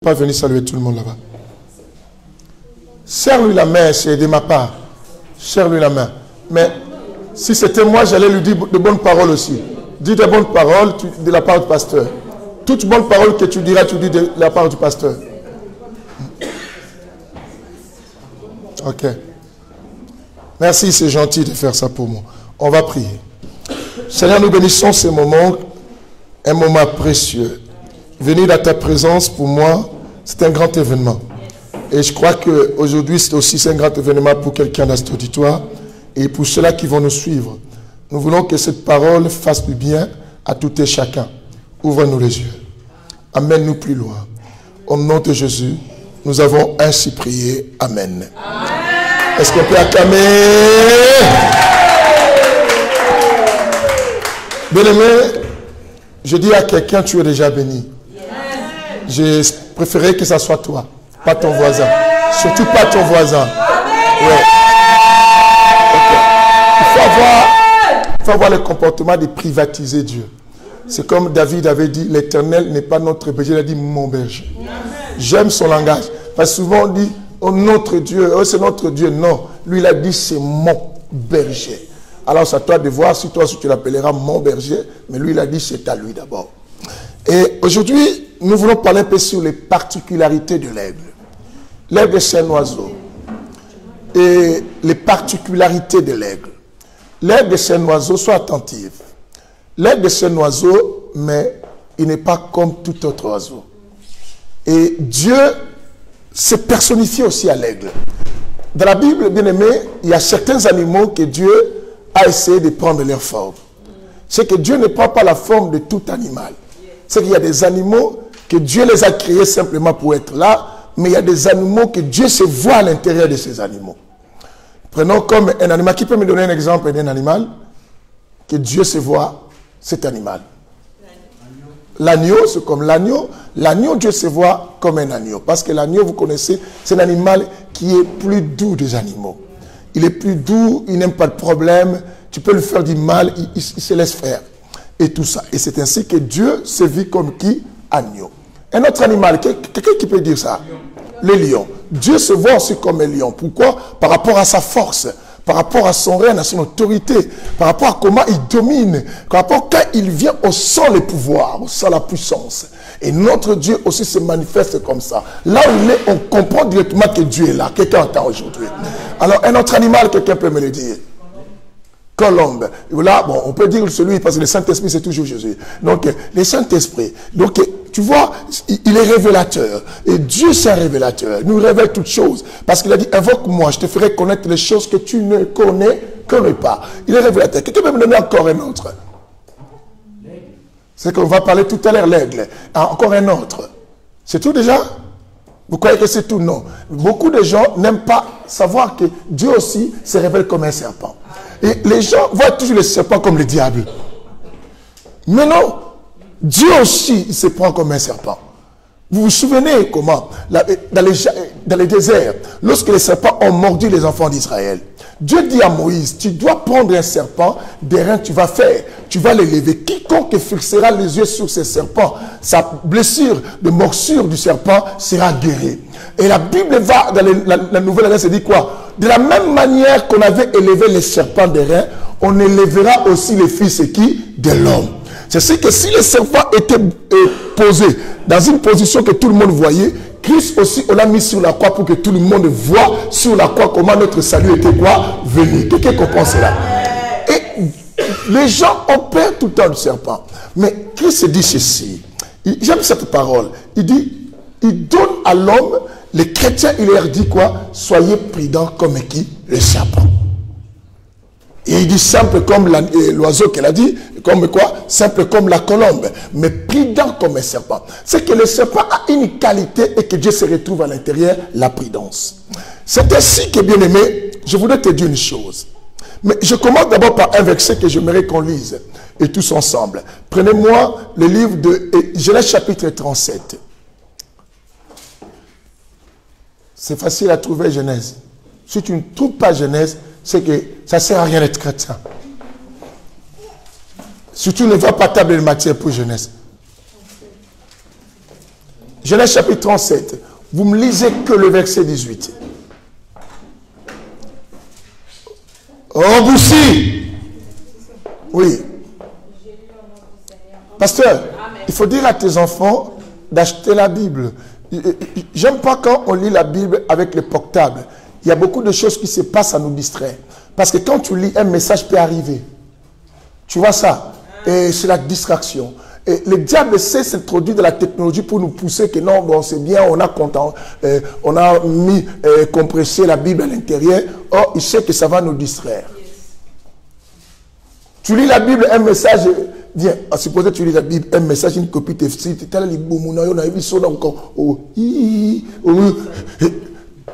pas venir saluer tout le monde là-bas. Serre-lui la main, c'est de ma part. Serre-lui la main. Mais si c'était moi, j'allais lui dire de bonnes paroles aussi. Dis de bonnes paroles de la part du pasteur. Toute bonne parole que tu diras, tu dis de la part du pasteur. Ok. Merci, c'est gentil de faire ça pour moi. On va prier. Seigneur, nous bénissons ces moments, un moment précieux. Venir dans ta présence, pour moi, c'est un grand événement. Et je crois qu'aujourd'hui, c'est aussi un grand événement pour quelqu'un dans cet auditoire et pour ceux-là qui vont nous suivre. Nous voulons que cette parole fasse du bien à tout et chacun. Ouvre-nous les yeux. Amène-nous plus loin. Au nom de Jésus, nous avons ainsi prié. Amen. Amen. Est-ce qu'on peut acclamer? Bien-aimé, je dis à quelqu'un, tu es déjà béni. J'ai préféré que ça soit toi, pas ton voisin. Surtout pas ton voisin. Ouais. Okay. Il faut avoir le comportement de privatiser Dieu. C'est comme David avait dit, l'Éternel n'est pas notre berger, il a dit mon berger. J'aime son langage. Parce que souvent on dit, oh notre Dieu, oh, c'est notre Dieu. Non, lui il a dit c'est mon berger. Alors c'est à toi de voir si toi si tu l'appelleras mon berger, mais lui il a dit c'est à lui d'abord. Et aujourd'hui, nous voulons parler un peu sur les particularités de l'aigle. L'aigle c'est un oiseau. Et les particularités de l'aigle. L'aigle c'est un oiseau, sois attentif. L'aigle c'est un oiseau, mais il n'est pas comme tout autre oiseau. Et Dieu s'est personnifié aussi à l'aigle. Dans la Bible, bien aimé, il y a certains animaux que Dieu a essayé de prendre leur forme. C'est que Dieu ne prend pas la forme de tout animal. C'est qu'il y a des animaux que Dieu les a créés simplement pour être là, mais il y a des animaux que Dieu se voit à l'intérieur de ces animaux. Prenons comme un animal. Qui peut me donner un exemple d'un animal que Dieu se voit, cet animal? L'agneau, c'est comme l'agneau. L'agneau, Dieu se voit comme un agneau. Parce que l'agneau, vous connaissez, c'est un animal qui est plus doux des animaux. Il est plus doux, il n'aime pas de problème. Tu peux lui faire du mal, il se laisse faire. Et tout ça. Et c'est ainsi que Dieu se vit comme qui? Agneau. Un autre animal, quelqu'un qui peut dire ça? Le lion. Dieu se voit aussi comme un lion. Pourquoi? Par rapport à sa force, par rapport à son règne, à son autorité, par rapport à comment il domine, par rapport à quand il vient, on sent le pouvoir, on sent la puissance. Et notre Dieu aussi se manifeste comme ça. Là où il est, on comprend directement que Dieu est là. Quelqu'un entend aujourd'hui. Alors, un autre animal, quelqu'un peut me le dire? Colombe. Là, bon, on peut dire celui, parce que le Saint-Esprit, c'est toujours Jésus. Donc, le Saint-Esprit. Donc, tu vois, il est révélateur. Et Dieu, c'est un révélateur. Il nous révèle toutes choses. Parce qu'il a dit, invoque-moi, je te ferai connaître les choses que tu ne connais pas. Il est révélateur. Quelqu'un peut me donner encore un autre? C'est qu'on va parler tout à l'heure, l'aigle. Ah, encore un autre. C'est tout déjà? Vous croyez que c'est tout? Non. Beaucoup de gens n'aiment pas savoir que Dieu aussi se révèle comme un serpent. Et les gens voient toujours le serpent comme le diable. Mais non, Dieu aussi il se prend comme un serpent. Vous vous souvenez comment, dans les déserts, lorsque les serpents ont mordu les enfants d'Israël, Dieu dit à Moïse, tu dois prendre un serpent, des reins tu vas faire, tu vas l'élever. Quiconque fixera les yeux sur ces serpents, sa blessure de morsure du serpent sera guérie. Et la Bible va, dans la Nouvelle Alliance, elle dit quoi? De la même manière qu'on avait élevé les serpents des reins, on élèvera aussi les fils de l'homme. C'est que si le serpent était posé dans une position que tout le monde voyait, Christ aussi, on l'a mis sur la croix pour que tout le monde voit sur la croix comment notre salut était quoi? Venu. Quelqu'un comprend cela? Et les gens ont peur tout le temps du serpent. Mais Christ dit ceci. J'aime cette parole. Il dit, il donne à l'homme, les chrétiens, il leur dit quoi? Soyez prudents comme qui? Le serpent. Et il dit simple comme l'oiseau qu'elle a dit, comme quoi? Simple comme la colombe, mais prudent comme un serpent. C'est que le serpent a une qualité et que Dieu se retrouve à l'intérieur, la prudence. C'est ainsi que, bien aimé, je voudrais te dire une chose. Mais je commence d'abord par un verset que j'aimerais qu'on lise, et tous ensemble. Prenez-moi le livre de Genèse chapitre 37. C'est facile à trouver Genèse. Si tu ne trouves pas Genèse, c'est que ça ne sert à rien d'être chrétien. Si tu ne vas pas table de matière pour Genèse. Genèse chapitre 37. Vous me lisez que le verset 18. Remboussi. Oui. Pasteur, il faut dire à tes enfants d'acheter la Bible. J'aime pas quand on lit la Bible avec les portables. Il y a beaucoup de choses qui se passent à nous distraire. Parce que quand tu lis, un message peut arriver. Tu vois ça? Et c'est la distraction. Et le diable sait s'introduire de la technologie pour nous pousser que non, bon, c'est bien, on a mis compressé la Bible à l'intérieur. Or, il sait que ça va nous distraire. Tu lis la Bible, un message vient. Supposez que tu lis la Bible, un message, une copie,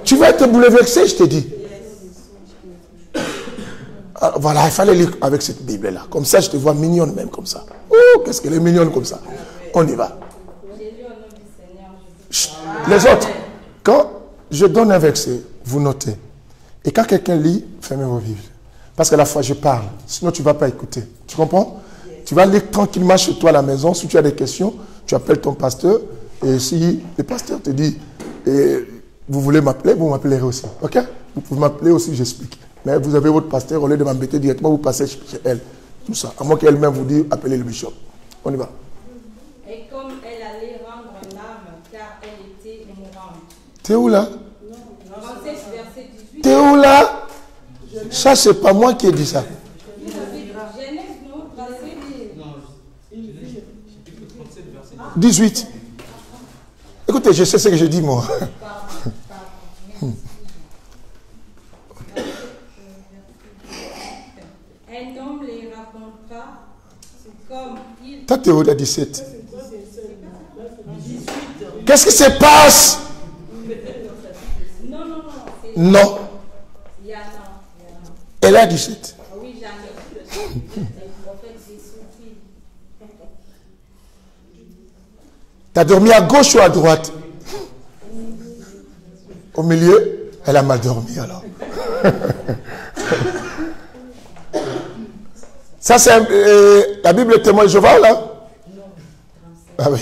tu vas être bouleversé, je te dis. Alors, voilà, il fallait lire avec cette Bible-là. Comme ça, je te vois mignonne même comme ça. Oh, qu'est-ce qu'elle est mignonne comme ça. On y va. Chut, les autres, quand je donne un verset, vous notez. Et quand quelqu'un lit, fermez vos Bibles. Parce que la fois, je parle. Sinon, tu ne vas pas écouter. Tu comprends? Tu vas lire tranquillement chez toi à la maison. Si tu as des questions, tu appelles ton pasteur. Et si le pasteur te dit, vous voulez m'appeler, vous m'appellerez aussi. Ok? Vous pouvez m'appeler aussi, j'explique. Mais vous avez votre pasteur, au lieu de m'embêter directement, vous passez chez elle. Tout ça. À moins qu'elle-même vous dise, appelez le bishop. On y va. Et comme elle allait rendre l'âme, car elle était mourante. T'es où là? 37, verset 18. T'es où là? Ça, c'est pas moi qui ai dit ça. Genèse, non, verset 18. Écoutez, je sais ce que je dis, moi. Un homme les raconta comme il... Toi, t'es où à 17? Qu'est-ce qui se passe? Non. Non. Elle a 17. Oui, jamais. Le prophète Jésus. T'as dormi à gauche ou à droite? Au milieu? Elle a mal dormi alors. Ça, c'est la Bible témoin de Jéhovah, là? Ah oui.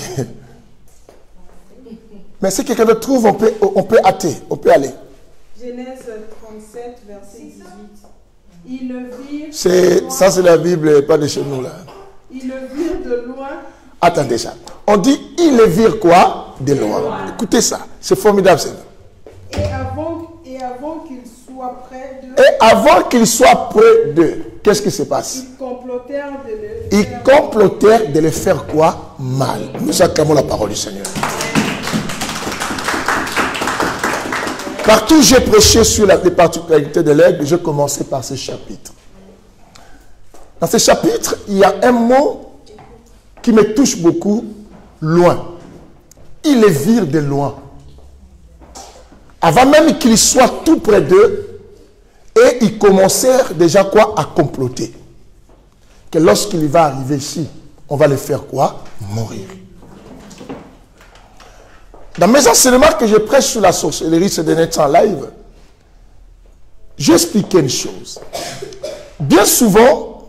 Mais si quelqu'un le trouve, on peut hâter, on peut aller. Genèse 37, verset 18. Ils le virent. Ça, c'est la Bible, pas de chez nous, là. Ils le virent de loin. Attendez ça. On dit, ils le virent quoi? De loin. Écoutez ça. C'est formidable, ça. Et avant qu'il soit près d'eux. Et avant qu'il soit près d'eux, qu'est-ce qui se passe? Ils complotèrent de le faire quoi? Mal. Nous acclamons la parole du Seigneur. Partout où j'ai prêché sur les particularités de l'aigle, j'ai commencé par ce chapitre. Dans ce chapitre, il y a un mot qui me touche beaucoup, loin. Ils les virent de loin. Avant même qu'ils soient tout près d'eux, et ils commencèrent déjà quoi? À comploter. Que lorsqu'il va arriver ici, on va les faire quoi? Mourir. Dans mes enseignements que je prêche sur la sorcellerie ces derniers temps en live, j'expliquais une chose. Bien souvent,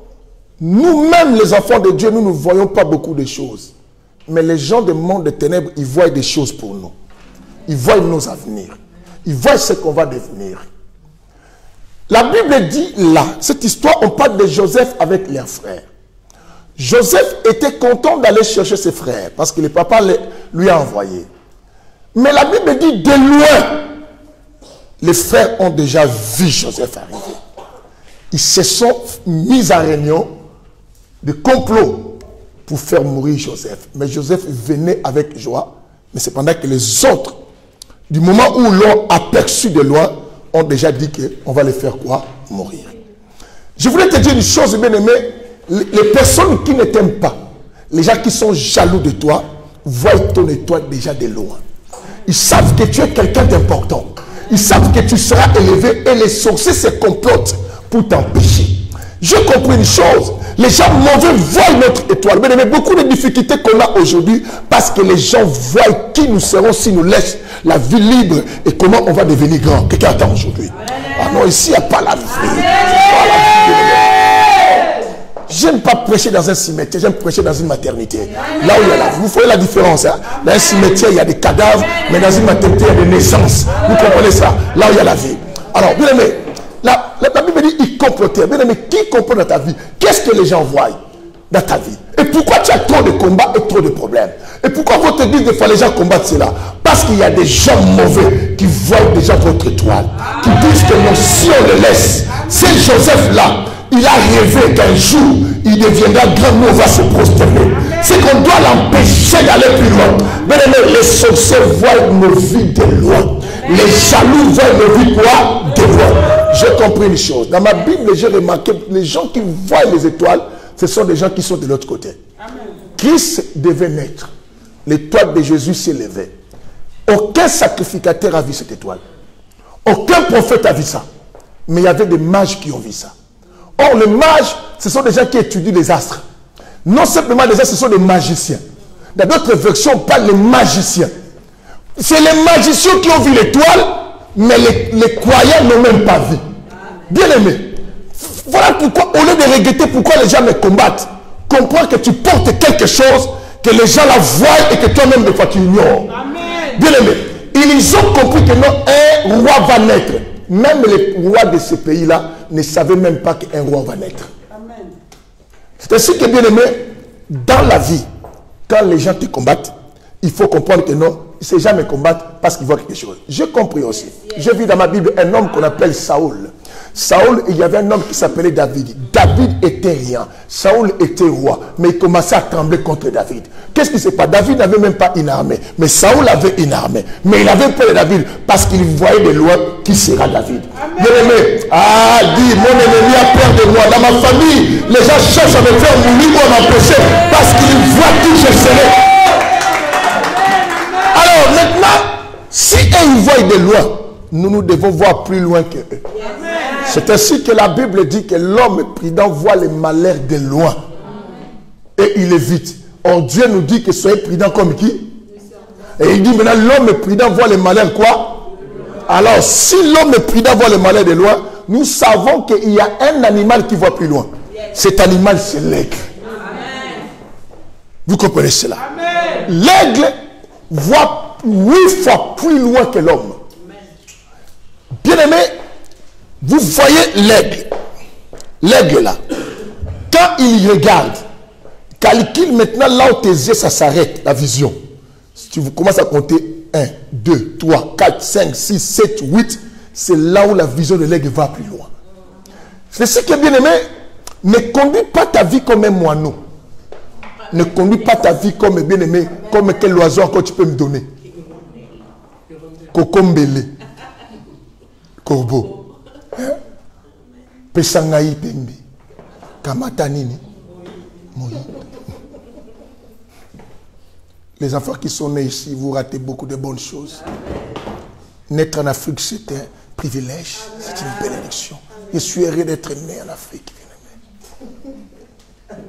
nous-mêmes les enfants de Dieu, nous ne voyons pas beaucoup de choses. Mais les gens du monde des ténèbres, ils voient des choses pour nous. Ils voient nos avenirs. Ils voient ce qu'on va devenir. La Bible dit là, cette histoire, on parle de Joseph avec leurs frères. Joseph était content d'aller chercher ses frères parce que le papa lui a envoyé. Mais la Bible dit de loin, les frères ont déjà vu Joseph arriver. Ils se sont mis en réunion de complot pour faire mourir Joseph. Mais Joseph venait avec joie. Mais cependant que les autres, du moment où l'ont aperçu de loin, ont déjà dit qu'on va les faire quoi? Mourir. Je voulais te dire une chose, bien aimé. Les personnes qui ne t'aiment pas, les gens qui sont jaloux de toi, voient ton étoile déjà de loin. Ils savent que tu es quelqu'un d'important. Ils savent que tu seras élevé et les sorciers se complotent pour t'empêcher. J'ai compris une chose. Les gens mauvais voient notre étoile. Mais beaucoup de difficultés qu'on a aujourd'hui parce que les gens voient qui nous serons si nous laissons la vie libre et comment on va devenir grand. Quelqu'un attend aujourd'hui. Ah non, ici, il n'y a pas la vie. J'aime pas prêcher dans un cimetière, j'aime prêcher dans une maternité. Là où il y a la vie. Vous voyez la différence. Hein? Dans un cimetière, il y a des cadavres, mais dans une maternité, il y a des naissances. Vous comprenez ça? Là où il y a la vie. Alors, bien aimé, la Bible dit il complotait. Bien aimé, qui complot dans ta vie? Qu'est-ce que les gens voient dans ta vie? Et pourquoi tu as trop de combats et trop de problèmes? Et pourquoi votre église, des fois, les gens combattent cela? Parce qu'il y a des gens mauvais qui voient déjà votre étoile, qui disent que non, si on le laisse, c'est Joseph-là. Il a rêvé qu'un jour, il deviendra grand, nous on va se prosterner. C'est qu'on doit l'empêcher d'aller plus loin. Bien aimé, les sorciers voient nos vies de loin. Les jaloux voient nos vies quoi? De loin. J'ai compris une chose. Dans ma Bible, j'ai remarqué que les gens qui voient les étoiles, ce sont des gens qui sont de l'autre côté. Christ devait naître. L'étoile de Jésus s'est levée. Aucun sacrificateur a vu cette étoile. Aucun prophète a vu ça. Mais il y avait des mages qui ont vu ça. Or, les mages, ce sont des gens qui étudient les astres. Non simplement des astres, ce sont des magiciens. Dans d'autres versions, on parle des magiciens. C'est les magiciens qui ont vu l'étoile, mais les croyants n'ont même pas vu. Bien aimé. Voilà pourquoi, au lieu de regretter pourquoi les gens me combattent, comprends que tu portes quelque chose, que les gens la voient et que toi-même, des fois, tu ignores. Bien aimé. Ils ont compris que non, un roi va naître. Même les rois de ce pays-là ne savaient même pas qu'un roi va naître. C'est ainsi que, bien aimé, dans la vie, quand les gens te combattent, il faut comprendre que non, ces gens me combattent parce qu'ils voient quelque chose. J'ai compris aussi. J'ai vu dans ma Bible un homme qu'on appelle Saoul. Saoul, il y avait un homme qui s'appelait David. David était rien. Saoul était roi. Mais il commençait à trembler contre David. Qu'est-ce qui s'est passé? David n'avait même pas une armée. Mais Saoul avait une armée. Mais il avait peur de David parce qu'il voyait de loin qui sera David. Bien-aimé, dis, mon ennemi a peur de moi. Dans ma famille, les gens cherchent à me faire mourir ou à m'empêcher parce qu'ils voient qui je serai. Alors maintenant, si eux ils voient de loin, nous devons voir plus loin que eux. C'est ainsi que la Bible dit que l'homme prudent voit les malheurs de loin et il évite. Or Dieu nous dit que soyez prudents comme qui? Et il dit maintenant l'homme prudent voit les malheurs quoi? Alors si l'homme prudent voit les malheurs de loin, nous savons qu'il y a un animal qui voit plus loin. Cet animal c'est l'aigle. Vous comprenez cela? L'aigle voit 8 fois plus loin que l'homme. Bien aimé, vous voyez l'aigle. L'aigle là. Quand il regarde, calcule maintenant là où tes yeux ça s'arrête, la vision. Si tu commences à compter 1, 2, 3, 4, 5, 6, 7, 8, c'est là où la vision de l'aigle va plus loin. C'est ce que bien aimé, ne conduis pas ta vie comme un moineau. Ne conduis pas ta vie comme bien aimé, comme quel oiseau encore tu peux me donner. Kokombele. Corbeau. Pesangaï Pembe. Kamatanini. Les enfants qui sont nés ici, vous ratez beaucoup de bonnes choses. Naître en Afrique, c'est un privilège. C'est une belle élection. Je suis heureux d'être né en Afrique.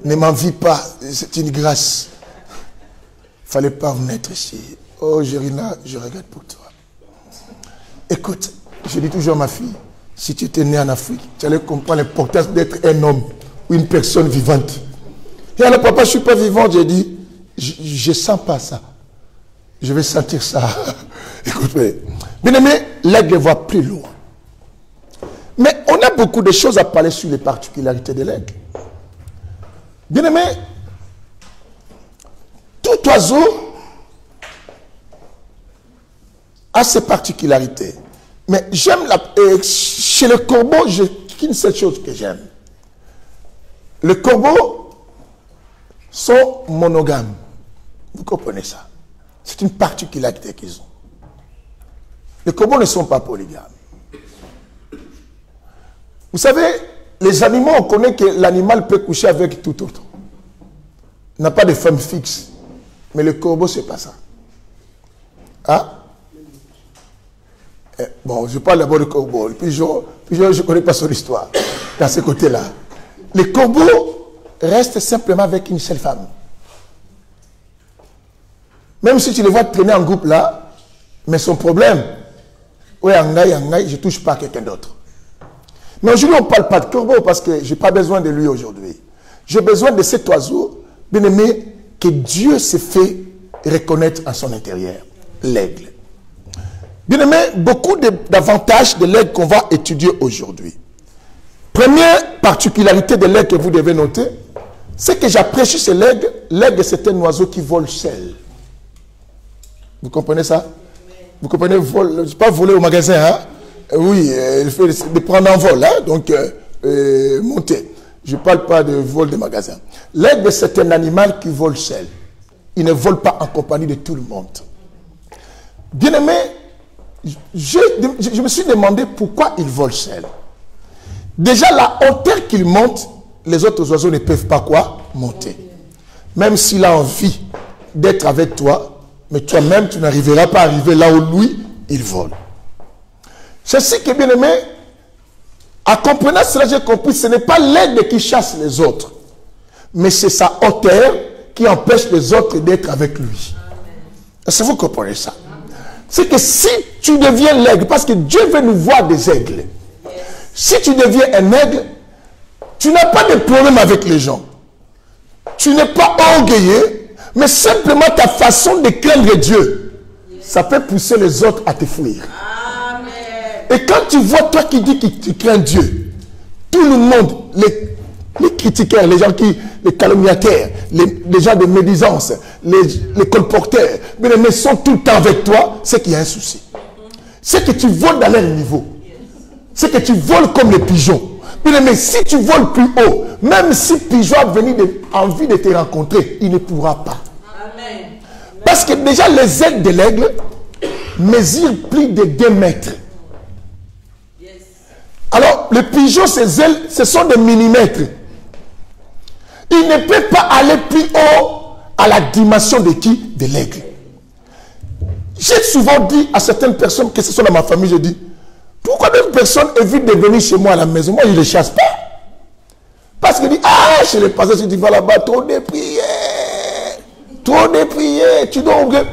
Ne m'envie pas, c'est une grâce. Il ne fallait pas vous naître ici. Oh, Gérina, je regrette pour toi. Écoute, je dis toujours à ma fille, si tu étais né en Afrique, tu allais comprendre l'importance d'être un homme ou une personne vivante. Et alors, papa, je ne suis pas vivante. J'ai dit, je ne sens pas ça. Je vais sentir ça. Écoute, bien aimé, l'aigle voit plus loin. Mais on a beaucoup de choses à parler sur les particularités de l'aigle. Bien aimé, tout oiseau a ses particularités. Mais j'aime chez le corbeau, j'ai qu'une seule chose que j'aime. Les corbeaux sont monogames. Vous comprenez ça? C'est une particularité qu'ils ont. Les corbeaux ne sont pas polygames. Vous savez, les animaux, on connaît que l'animal peut coucher avec tout autre. Il n'a pas de femme fixe. Mais le corbeau, ce n'est pas ça. Hein? Bon, je parle d'abord du corbeau. Le pigeon, je ne connais pas son histoire. Dans ce côté-là. Les corbeaux restent simplement avec une seule femme. Même si tu les vois traîner en groupe là, mais son problème, oui, je ne touche pas à quelqu'un d'autre. Mais aujourd'hui, on ne parle pas de corbeau parce que je n'ai pas besoin de lui aujourd'hui. J'ai besoin de cet oiseau, bien aimé, que Dieu s'est fait reconnaître en son intérieur. L'aigle. Bien aimé, beaucoup d'avantages de l'aigle qu'on va étudier aujourd'hui. Première particularité de l'aigle que vous devez noter, c'est que j'apprécie chez l'aigle. L'aigle, c'est un oiseau qui vole seul. Vous comprenez ça? Vous comprenez, pas voler au magasin, hein? Oui, il fait de prendre un vol, hein? Donc monter. Je ne parle pas de vol de magasin. L'aigle, c'est un animal qui vole seul. Il ne vole pas en compagnie de tout le monde. Bien aimé, je me suis demandé pourquoi il vole seul. Déjà, la hauteur qu'il monte, les autres oiseaux ne peuvent pas quoi? Monter. Même s'il a envie d'être avec toi, mais toi-même, tu n'arriveras pas à arriver là où lui, il vole. Ceci qui est bien aimé, en comprenant cela, j'ai compris, ce n'est pas l'aigle qui chasse les autres, mais c'est sa hauteur qui empêche les autres d'être avec lui. Est-ce que vous comprenez ça? C'est que si tu deviens l'aigle, parce que Dieu veut nous voir des aigles, si tu deviens un aigle, tu n'as pas de problème avec les gens. Tu n'es pas orgueilleux, mais simplement ta façon de craindre Dieu, ça peut pousser les autres à te fuir. Amen. Et quand tu vois toi qui dis que tu crains Dieu, tout le monde, les critiqueurs, les gens les calomniateurs, les gens de médisance, les colporteurs, mais sont tout le temps avec toi, c'est qu'il y a un souci. C'est que tu voles dans leur niveau. C'est que tu voles comme les pigeons. Mais si tu voles plus haut, même si pigeon a venu envie de te rencontrer, il ne pourra pas. Amen. Parce que déjà les ailes de l'aigle mesurent plus de 2 mètres. Yes. Alors, les pigeons, ces ailes, ce sont des millimètres. Il ne peut pas aller plus haut à la dimension de qui? De l'aigle. J'ai souvent dit à certaines personnes, que ce soit dans ma famille, je dis, pourquoi une personne évite de venir chez moi à la maison? Moi, je ne les chasse pas. Parce qu'il dit, ah, chez les pasteurs, si tu vas là-bas, trop de prières. Trop de prières. Tu dois ouvrir.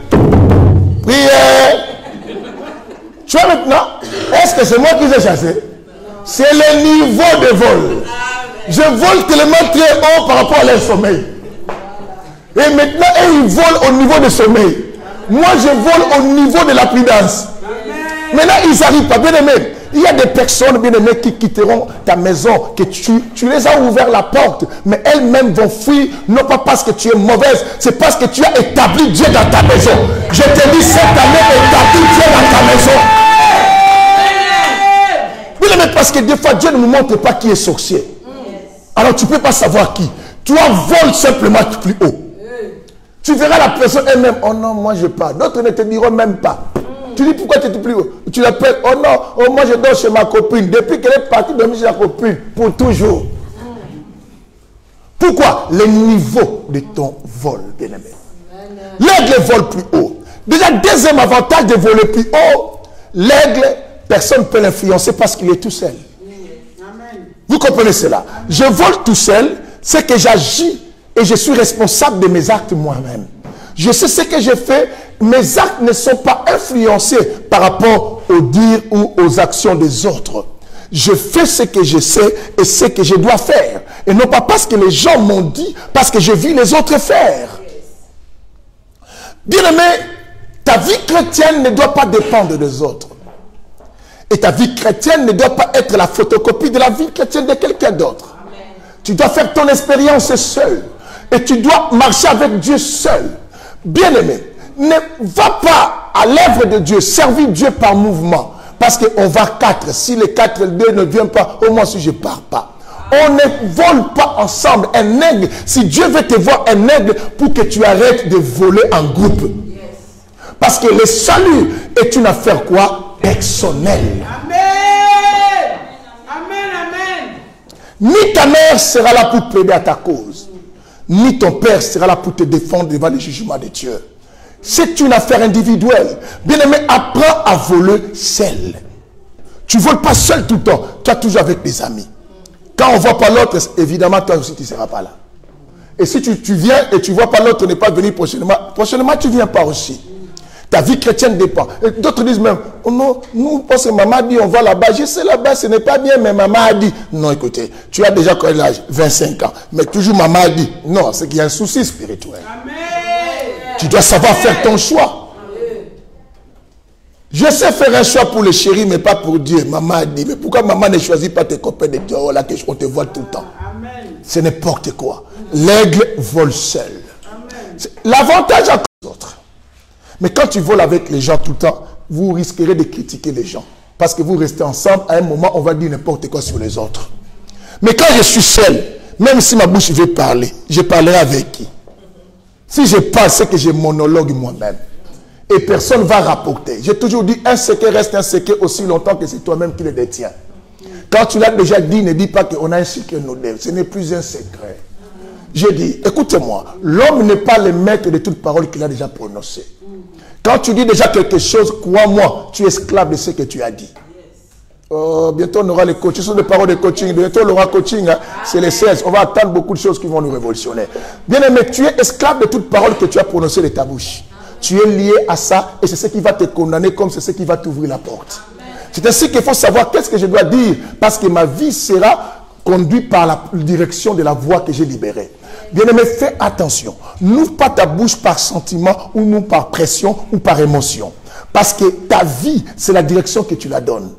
Prière. Tu vois maintenant, est-ce que c'est moi qui les ai chassés? C'est le niveau de vol. Je vole tellement très haut par rapport à leur sommeil. Et maintenant, ils volent au niveau du sommeil. Moi, je vole au niveau de la prudence. Maintenant, ils n'arrivent pas. Bien aimé, il y a des personnes, bien aimées, qui quitteront ta maison, que tu les as ouvert la porte, mais elles-mêmes vont fuir, non pas parce que tu es mauvaise, c'est parce que tu as établi Dieu dans ta maison. Je te dis cette année, établis Dieu dans ta maison. Bien aimé, parce que des fois, Dieu ne nous montre pas qui est sorcier. Alors, tu ne peux pas savoir qui. Toi, vole simplement plus haut. Tu verras la personne elle-même, oh non, moi je pars. D'autres ne te diront même pas. Tu dis pourquoi tu es plus haut? Tu l'appelles, oh non, oh, moi je dors chez ma copine. Depuis qu'elle est partie dormir chez la copine, pour toujours. Pourquoi? Le niveau de ton vol, bien-aimé. L'aigle vole plus haut. Déjà, deuxième avantage de voler plus haut, l'aigle, personne ne peut l'influencer parce qu'il est tout seul. Vous comprenez cela? Je vole tout seul, c'est que j'agis et je suis responsable de mes actes moi-même. Je sais ce que je fais. Mes actes ne sont pas influencés par rapport aux dires ou aux actions des autres. Je fais ce que je sais et ce que je dois faire. Et non pas parce que les gens m'ont dit, parce que je vis les autres faire. Bien-aimé, ta vie chrétienne ne doit pas dépendre des autres. Et ta vie chrétienne ne doit pas être la photocopie de la vie chrétienne de quelqu'un d'autre. Tu dois faire ton expérience seul. Et tu dois marcher avec Dieu seul. Bien-aimé, ne va pas à l'œuvre de Dieu, servir Dieu par mouvement. Parce qu'on va 4. Si les 4 2 ne viennent pas, au moins si je ne pars pas. On ne vole pas ensemble. Un aigle, si Dieu veut te voir un aigle, pour que tu arrêtes de voler en groupe. Parce que le salut est une affaire quoi? Personnelle. Amen. Amen, amen. Ni ta mère sera là pour plaider à ta cause, ni ton père sera là pour te défendre devant le jugement de Dieu. C'est une affaire individuelle. Bien-aimé, apprends à voler seul. Tu ne voles pas seul tout le temps. Tu es toujours avec des amis. Quand on ne voit pas l'autre, évidemment, toi aussi, tu ne seras pas là. Et si tu viens et tu ne vois pas l'autre ne pas venir prochainement, tu ne viens pas aussi. Ta vie chrétienne dépend. D'autres disent même, oh non, nous, parce que maman a dit, on va là-bas. Je sais là-bas, ce n'est pas bien, mais maman a dit. Non, écoutez, tu as déjà quel âge? 25 ans. Mais toujours maman a dit. Non, c'est qu'il y a un souci spirituel. Amen. Tu dois savoir faire ton choix. Je sais faire un choix pour le chéri, mais pas pour Dieu. Maman a dit. Mais pourquoi maman ne choisit pas tes copains de Dieu là que on te voit tout le temps? C'est n'importe quoi. L'aigle vole seul. L'avantage à les autres. Mais quand tu voles avec les gens tout le temps, vous risquerez de critiquer les gens. Parce que vous restez ensemble, à un moment, on va dire n'importe quoi sur les autres. Mais quand je suis seul, même si ma bouche veut parler, je parlerai avec qui? Si je parle, c'est que je monologue moi-même. Et personne ne va rapporter. J'ai toujours dit, un secret reste un secret aussi longtemps que c'est toi-même qui le détiens. Quand tu l'as déjà dit, ne dis pas qu'on a un secret nous deux. Ce n'est plus un secret. Je dis, écoutez-moi, l'homme n'est pas le maître de toute parole qu'il a déjà prononcée. Quand tu dis déjà quelque chose, crois-moi, tu es esclave de ce que tu as dit. Bientôt on aura les coachings, ce sont des paroles de coaching. Bientôt on aura coaching, hein, c'est les 16. On va attendre beaucoup de choses qui vont nous révolutionner. Bien aimé, tu es esclave de toute parole que tu as prononcée de ta bouche. Tu es lié à ça et c'est ce qui va te condamner comme c'est ce qui va t'ouvrir la porte. C'est ainsi qu'il faut savoir qu'est-ce que je dois dire parce que ma vie sera conduite par la direction de la voie que j'ai libérée. Bien-aimé, fais attention. N'ouvre pas ta bouche par sentiment ou non par pression ou par émotion. Parce que ta vie, c'est la direction que tu la donnes.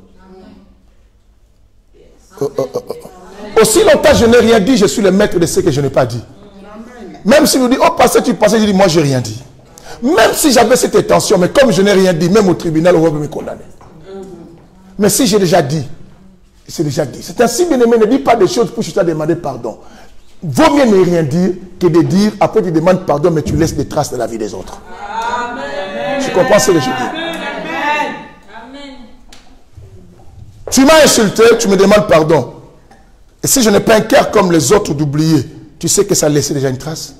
Aussi longtemps je n'ai rien dit, je suis le maître de ce que je n'ai pas dit. Même si nous dit, oh pasteur, tu pensais, je dis, moi je n'ai rien dit. Même si j'avais cette intention, mais comme je n'ai rien dit, même au tribunal, on va me condamner. Mais si j'ai déjà dit, c'est déjà dit. C'est ainsi, bien-aimé, ne dis pas des choses pour que je t'ai demandé pardon. Vaut mieux ne rien dire que de dire, après tu demandes pardon, mais tu laisses des traces de la vie des autres. Amen. Tu comprends ce que je dis? Amen. Tu m'as insulté, tu me demandes pardon. Et si je n'ai pas un cœur comme les autres d'oublier, tu sais que ça laissait déjà une trace.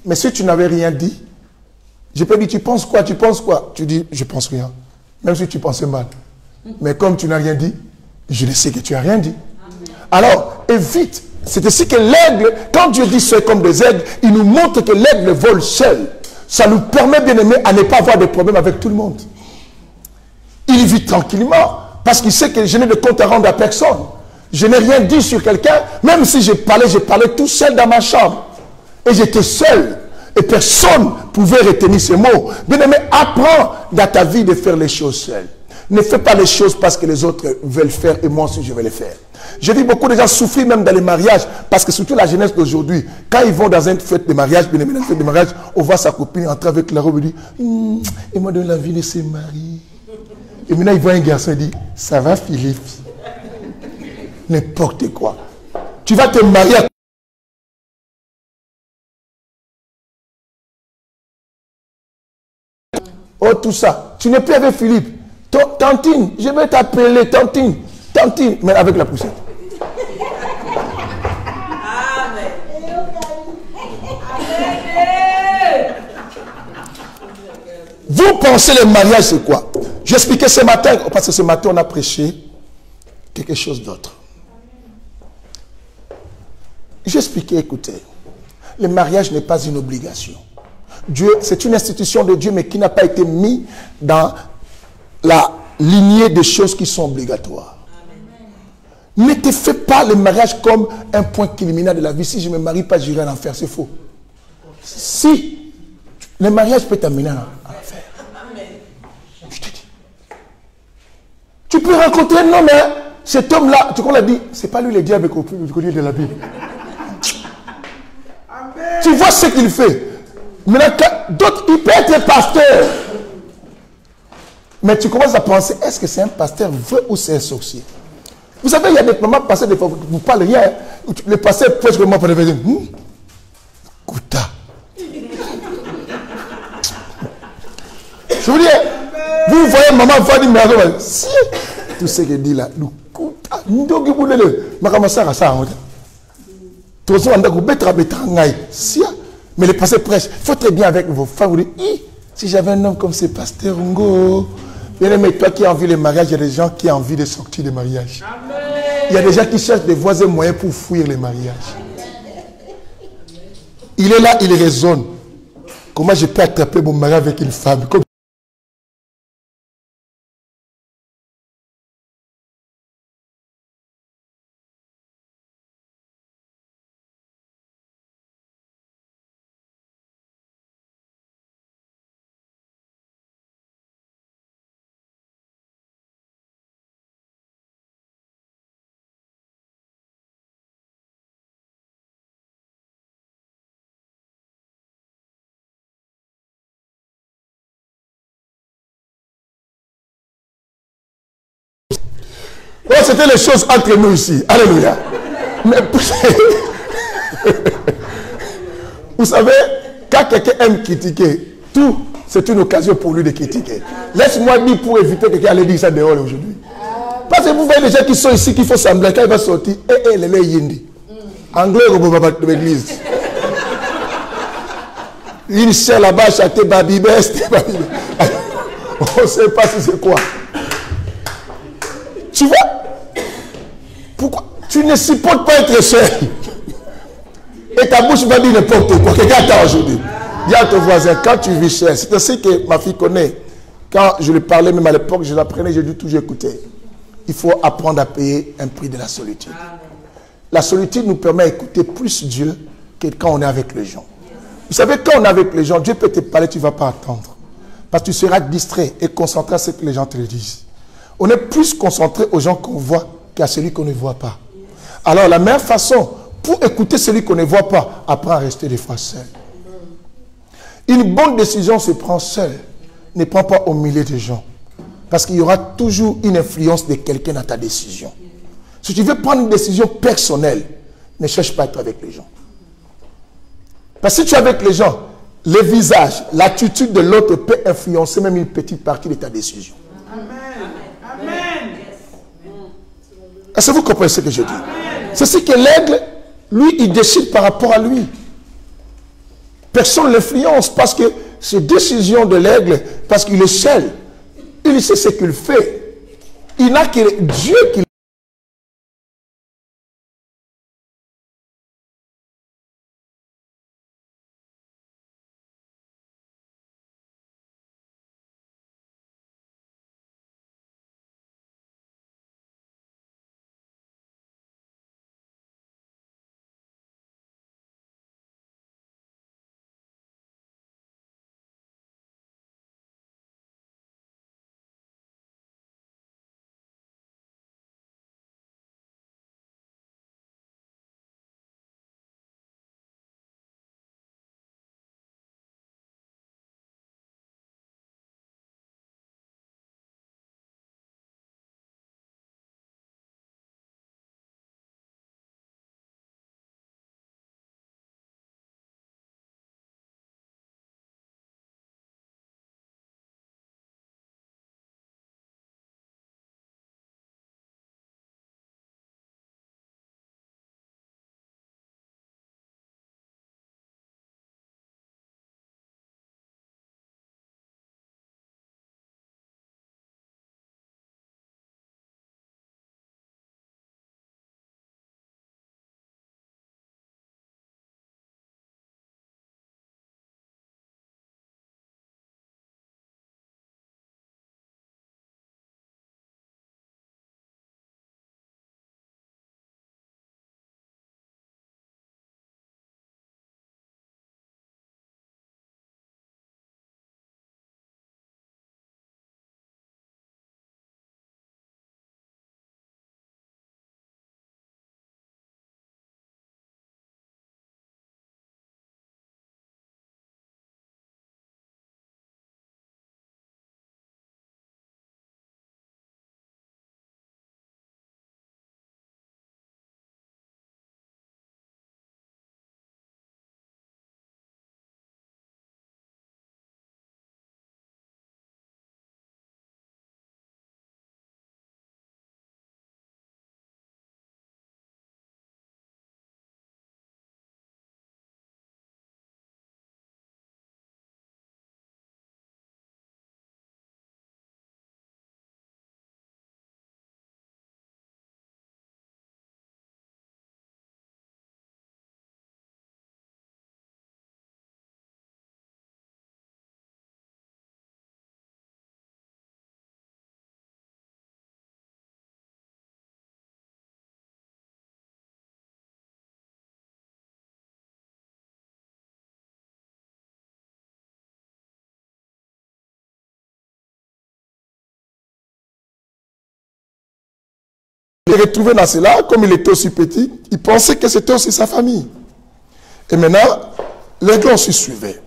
Mais si tu n'avais rien dit, je peux dire, tu penses quoi? Tu penses quoi? Tu dis, je pense rien. Même si tu pensais mal. Mais comme tu n'as rien dit, je le sais que tu n'as rien dit. Alors, évite. C'est ainsi que l'aigle, quand Dieu dit seul comme des aigles, il nous montre que l'aigle vole seul. Ça nous permet, bien aimé, à ne pas avoir de problème avec tout le monde. Il vit tranquillement, parce qu'il sait que je n'ai de compte à rendre à personne. Je n'ai rien dit sur quelqu'un, même si je parlais tout seul dans ma chambre. Et j'étais seul. Et personne ne pouvait retenir ces mots. Bien aimé, apprends dans ta vie de faire les choses seul. Ne fais pas les choses parce que les autres veulent faire et moi aussi je vais les faire. J'ai vu beaucoup de gens souffrir même dans les mariages parce que surtout la jeunesse d'aujourd'hui, quand ils vont dans une fête de mariage, bien aimé, dans une fête de mariage, on voit sa copine entrer avec la robe et dit il m'a donné la vie de se marier. Et maintenant il voit un garçon et dit ça va Philippe. N'importe quoi. Tu vas te marier à oh tout ça. Tu n'es plus avec Philippe. Tantine, je vais t'appeler Tantine. Tantine, mais avec la poussette. Vous pensez le mariage c'est quoi? J'expliquais ce matin, parce que ce matin on a prêché quelque chose d'autre. J'expliquais, écoutez, le mariage n'est pas une obligation. Dieu, c'est une institution de Dieu, mais qui n'a pas été mis dans la lignée des choses qui sont obligatoires. Amen. Ne te fais pas le mariage comme un point culminant de la vie. Si je ne me marie pas, j'irai en enfer. C'est faux. Si le mariage peut t'amener en enfer. Je te dis. Tu peux rencontrer un homme, hein, cet homme-là, tu l'as dit, c'est pas lui le diable du côté de la Bible. Amen. Tu vois ce qu'il fait. Maintenant, d'autres, il peut être pasteur. Mais tu commences à penser, est-ce que c'est un pasteur vrai ou c'est un sorcier? Vous savez, il y a des moments pasteurs, des fois, vous ne parlez rien. Le pasteur prêche vraiment pour les dire, Kouta. Je vous dis, vous voyez maman va dire, mais si, tout ce qu'il dit là, nous Kouta, nous devons vous le, ma commencé à ça, tout ça, on a coupé si, mais le pasteur prêche, il faut très bien avec vos femmes, vous dites, si j'avais un homme comme ce pasteur Ngo. Bien aimé, toi qui as envie de mariage, il y a des gens qui ont envie de sortir du mariage. Amen. Il y a des gens qui cherchent des voies et moyens pour fuir le mariage. Il est là, il raisonne. Comment je peux attraper mon mari avec une femme? Oh, c'était les choses entre nous ici. Alléluia. Mais vous savez, quand quelqu'un aime critiquer, tout, c'est une occasion pour lui de critiquer. Laisse-moi dire pour éviter que quelqu'un allait dire ça dehors aujourd'hui. Parce que vous voyez les gens qui sont ici, qui font semblant, quand il va sortir, les yindi. Anglais de l'église. Une sœur là-bas chantait Baby Best. On ne sait pas si c'est quoi. Tu vois? Pourquoi? Tu ne supportes pas être seul. Et ta bouche va dire n'importe quoi. Quelqu'un attend aujourd'hui. Dis à ton voisin, quand tu vis seul, c'est ainsi que ma fille connaît. Quand je lui parlais, même à l'époque, je l'apprenais, j'ai dû toujours écouter. Il faut apprendre à payer un prix de la solitude. La solitude nous permet d'écouter plus Dieu que quand on est avec les gens. Vous savez, quand on est avec les gens, Dieu peut te parler, tu ne vas pas attendre. Parce que tu seras distrait et concentré à ce que les gens te le disent. On est plus concentré aux gens qu'on voit qu'à celui qu'on ne voit pas. Alors, la meilleure façon pour écouter celui qu'on ne voit pas, apprends à rester des fois seul. Une bonne décision se prend seule. Ne prends pas au milieu des gens. Parce qu'il y aura toujours une influence de quelqu'un dans ta décision. Si tu veux prendre une décision personnelle, ne cherche pas à être avec les gens. Parce que si tu es avec les gens, le visage, l'attitude de l'autre peut influencer même une petite partie de ta décision. Amen. Amen. Est-ce que vous comprenez ce que je dis? C'est ce que l'aigle, lui, il décide par rapport à lui. Personne ne l'influence parce que ces décisions de l'aigle, parce qu'il est seul, il sait ce qu'il fait. Il n'a que Dieu qui est retrouvé dans cela, comme il était aussi petit, il pensait que c'était aussi sa famille. Et maintenant, les gars se suivaient.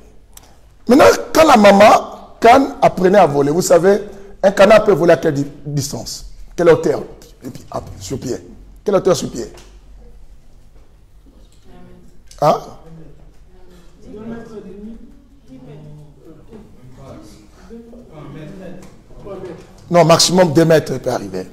Maintenant, quand la maman, quand apprenait à voler, vous savez, un canard peut voler à quelle distance? Quelle hauteur? Et puis, hop, sur pied. Quelle hauteur sur pied? Hein? Non, maximum 2 mètres peut arriver.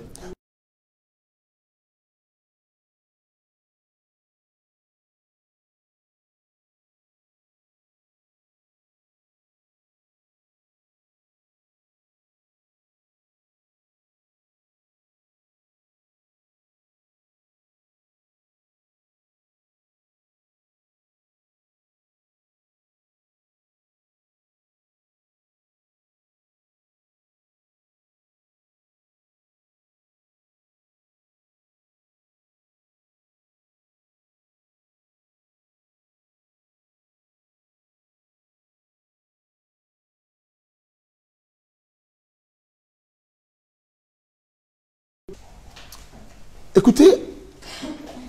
Écoutez,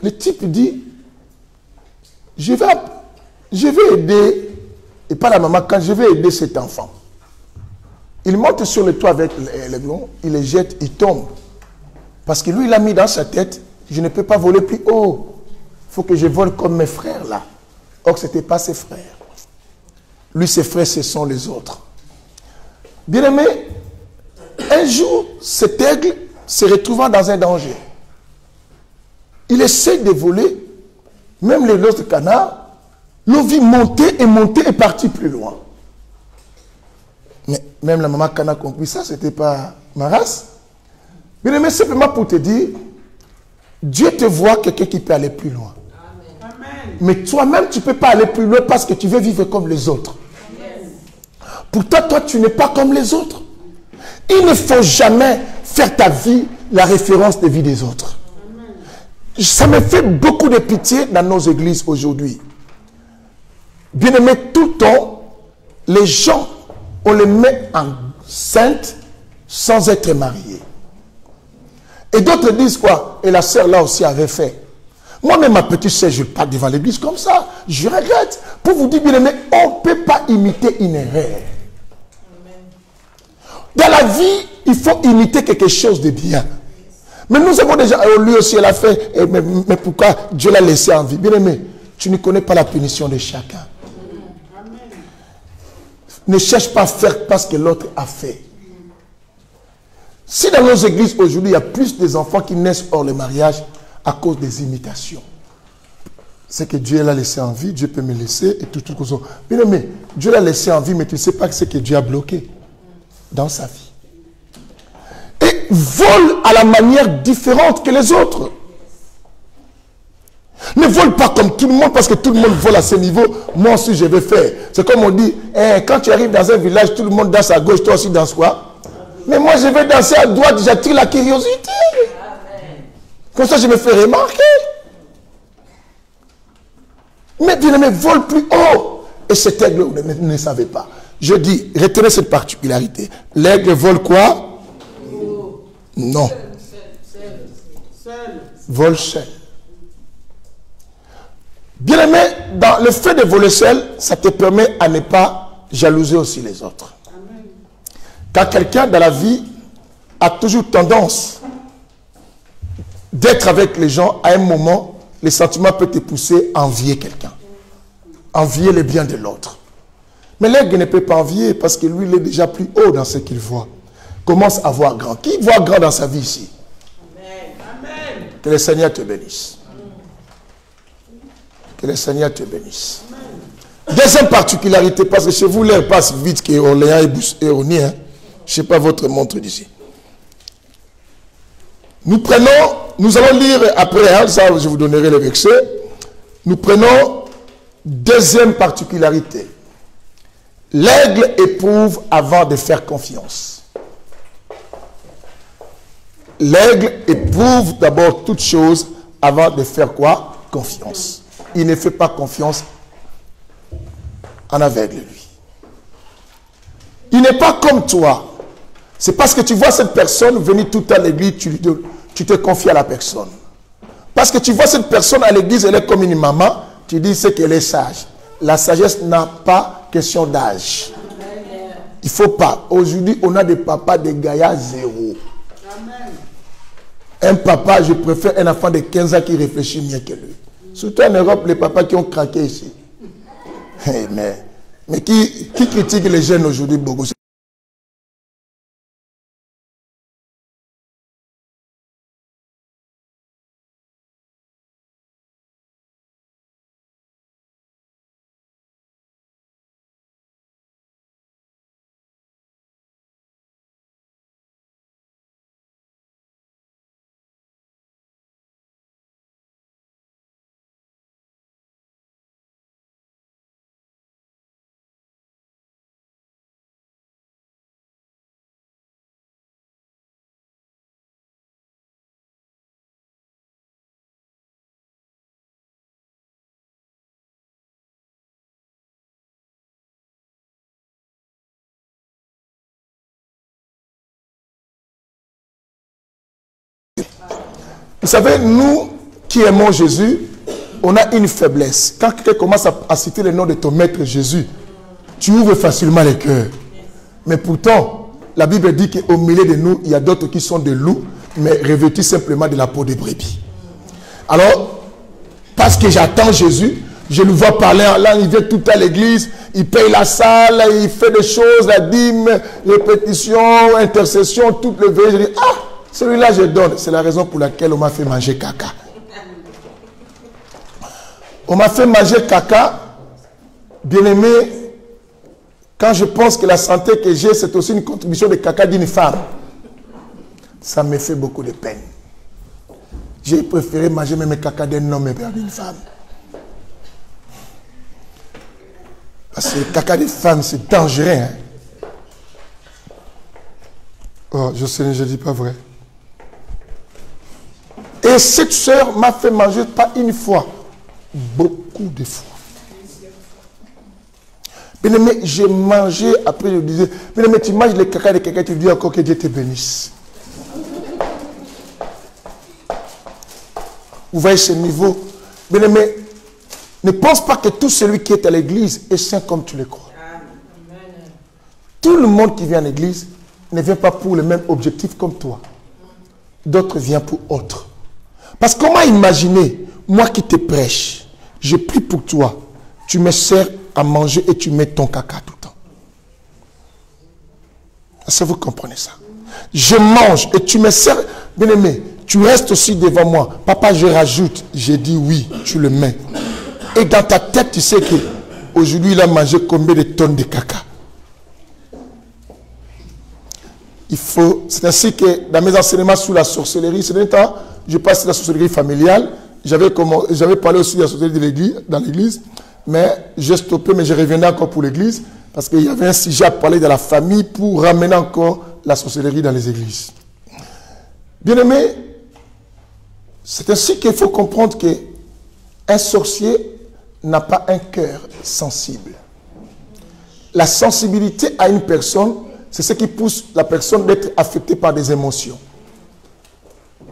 le type dit, je vais aider, et pas la maman, quand je vais aider cet enfant. Il monte sur le toit avec les blonds, il les jette, il tombe. Parce que lui, il a mis dans sa tête, je ne peux pas voler plus haut. Il faut que je vole comme mes frères là. Or, ce n'était pas ses frères. Lui, ses frères, ce sont les autres. Bien aimé, un jour, cet aigle se retrouvant dans un danger. Il essaie de voler, même les autres canards, l'ont vu monter et partir plus loin. Mais même la maman canard a compris ça, ce n'était pas ma race. Mais simplement pour te dire, Dieu te voit quelqu'un qui peut aller plus loin. Amen. Mais toi-même, tu ne peux pas aller plus loin parce que tu veux vivre comme les autres. Amen. Pourtant, toi, tu n'es pas comme les autres. Il ne faut jamais faire ta vie la référence des vies des autres. Ça me fait beaucoup de pitié dans nos églises aujourd'hui. Bien aimé, tout le temps, les gens, on les met enceintes sans être mariés. Et d'autres disent quoi? Et la sœur là aussi avait fait. Moi-même, ma petite sœur, je parle devant l'église comme ça. Je regrette. Pour vous dire, bien aimé, on ne peut pas imiter une erreur. Dans la vie, il faut imiter quelque chose de bien. Mais nous avons déjà, lui aussi, elle a fait, mais pourquoi Dieu l'a laissé en vie? Bien aimé, tu ne connais pas la punition de chacun. Amen. Ne cherche pas à faire parce que l'autre a fait. Si dans nos églises aujourd'hui, il y a plus d'enfants qui naissent hors le mariage à cause des imitations, c'est que Dieu l'a laissé en vie, Dieu peut me laisser et tout comme ça. Bien aimé, Dieu l'a laissé en vie, mais tu ne sais pas ce que Dieu a bloqué dans sa vie. Et vole à la manière différente que les autres. Ne vole pas comme tout le monde parce que tout le monde vole à ce niveau. Moi aussi je vais faire. C'est comme on dit, quand tu arrives dans un village, tout le monde danse à gauche, toi aussi danse quoi? Mais moi je vais danser à droite, j'attire la curiosité. Amen. Comme ça je me fais remarquer. Mais bien aimé, vole plus haut. Et cet aigle ne savait pas. Je dis, retenez cette particularité. L'aigle vole quoi? Non. Vole seul. Bien aimé, dans le fait de voler seul, ça te permet à ne pas jalouser aussi les autres. Amen. Car quelqu'un dans la vie a toujours tendance d'être avec les gens, à un moment, les sentiments peuvent te pousser à envier quelqu'un. Envier le bien de l'autre. Mais l'aigle ne peut pas envier parce que lui, il est déjà plus haut dans ce qu'il voit. Commence à voir grand. Qui voit grand dans sa vie ici? Amen. Que le Seigneur te bénisse. Que le Seigneur te bénisse. Amen. Deuxième particularité, parce que chez vous, l'air passe vite qu'Orléans et Rony. Hein? Je ne sais pas votre montre d'ici. Nous allons lire après, hein, ça je vous donnerai le verset. Nous prenons deuxième particularité. L'aigle éprouve avant de faire confiance. L'aigle éprouve d'abord toute chose avant de faire quoi? Confiance. Il ne fait pas confiance en aveugle, lui. Il n'est pas comme toi. C'est parce que tu vois cette personne venir tout à l'église, tu te confies à la personne. Parce que tu vois cette personne à l'église, elle est comme une maman, tu dis c'est qu'elle est sage. La sagesse n'a pas question d'âge. Il ne faut pas. Aujourd'hui, on a des papas, des gaillards zéro. Amen. Un papa, je préfère un enfant de 15 ans qui réfléchit mieux que lui. Surtout en Europe, les papas qui ont craqué ici. Mais qui critique les jeunes aujourd'hui beaucoup? Vous savez, nous qui aimons Jésus, on a une faiblesse. Quand quelqu'un commence à citer le nom de ton maître Jésus, tu ouvres facilement les cœurs. Mais pourtant, la Bible dit qu'au milieu de nous, il y a d'autres qui sont des loups, mais revêtus simplement de la peau de brebis. Alors, parce que j'attends Jésus, je le vois parler, là il vient tout à l'église, il paye la salle, il fait des choses, la dîme, les pétitions, intercessions, toutes les veilles. Je dis, ah, celui-là je donne. C'est la raison pour laquelle on m'a fait manger caca. On m'a fait manger caca, bien aimé, quand je pense que la santé que j'ai, c'est aussi une contribution de caca d'une femme. Ça me fait beaucoup de peine. J'ai préféré manger même le caca d'un homme et pas d'une femme. Parce que le caca des femmes, c'est dangereux. Hein? Oh, je sais, je ne dis pas vrai. Et cette soeur m'a fait manger pas une fois, beaucoup de fois. Bien aimé, j'ai mangé, après je disais, bien aimé, tu manges le caca de quelqu'un, tu dis encore que Dieu te bénisse. Vous voyez ce niveau? Bien aimé, ne pense pas que tout celui qui est à l'église est saint comme tu le crois. Tout le monde qui vient à l'église ne vient pas pour le même objectif comme toi. D'autres viennent pour autre. Parce que comment imaginer, moi qui te prêche, je prie pour toi, tu me sers à manger et tu mets ton caca tout le temps. Est-ce que vous comprenez ça? Je mange et tu me sers, bien aimé, tu restes aussi devant moi. Papa, je rajoute. J'ai dit oui, tu le mets. Et dans ta tête, tu sais que aujourd'hui il a mangé combien de tonnes de caca. Il faut, c'est ainsi que dans mes enseignements sur la sorcellerie, ce dernier temps, je passe la sorcellerie familiale. J'avais parlé aussi de la sorcellerie de l'église, dans l'église, mais j'ai stoppé, mais je revenais encore pour l'église, parce qu'il y avait un sujet à parler de la famille pour ramener encore la sorcellerie dans les églises. Bien aimé, c'est ainsi qu'il faut comprendre qu'un sorcier n'a pas un cœur sensible. La sensibilité à une personne, c'est ce qui pousse la personne d'être affectée par des émotions.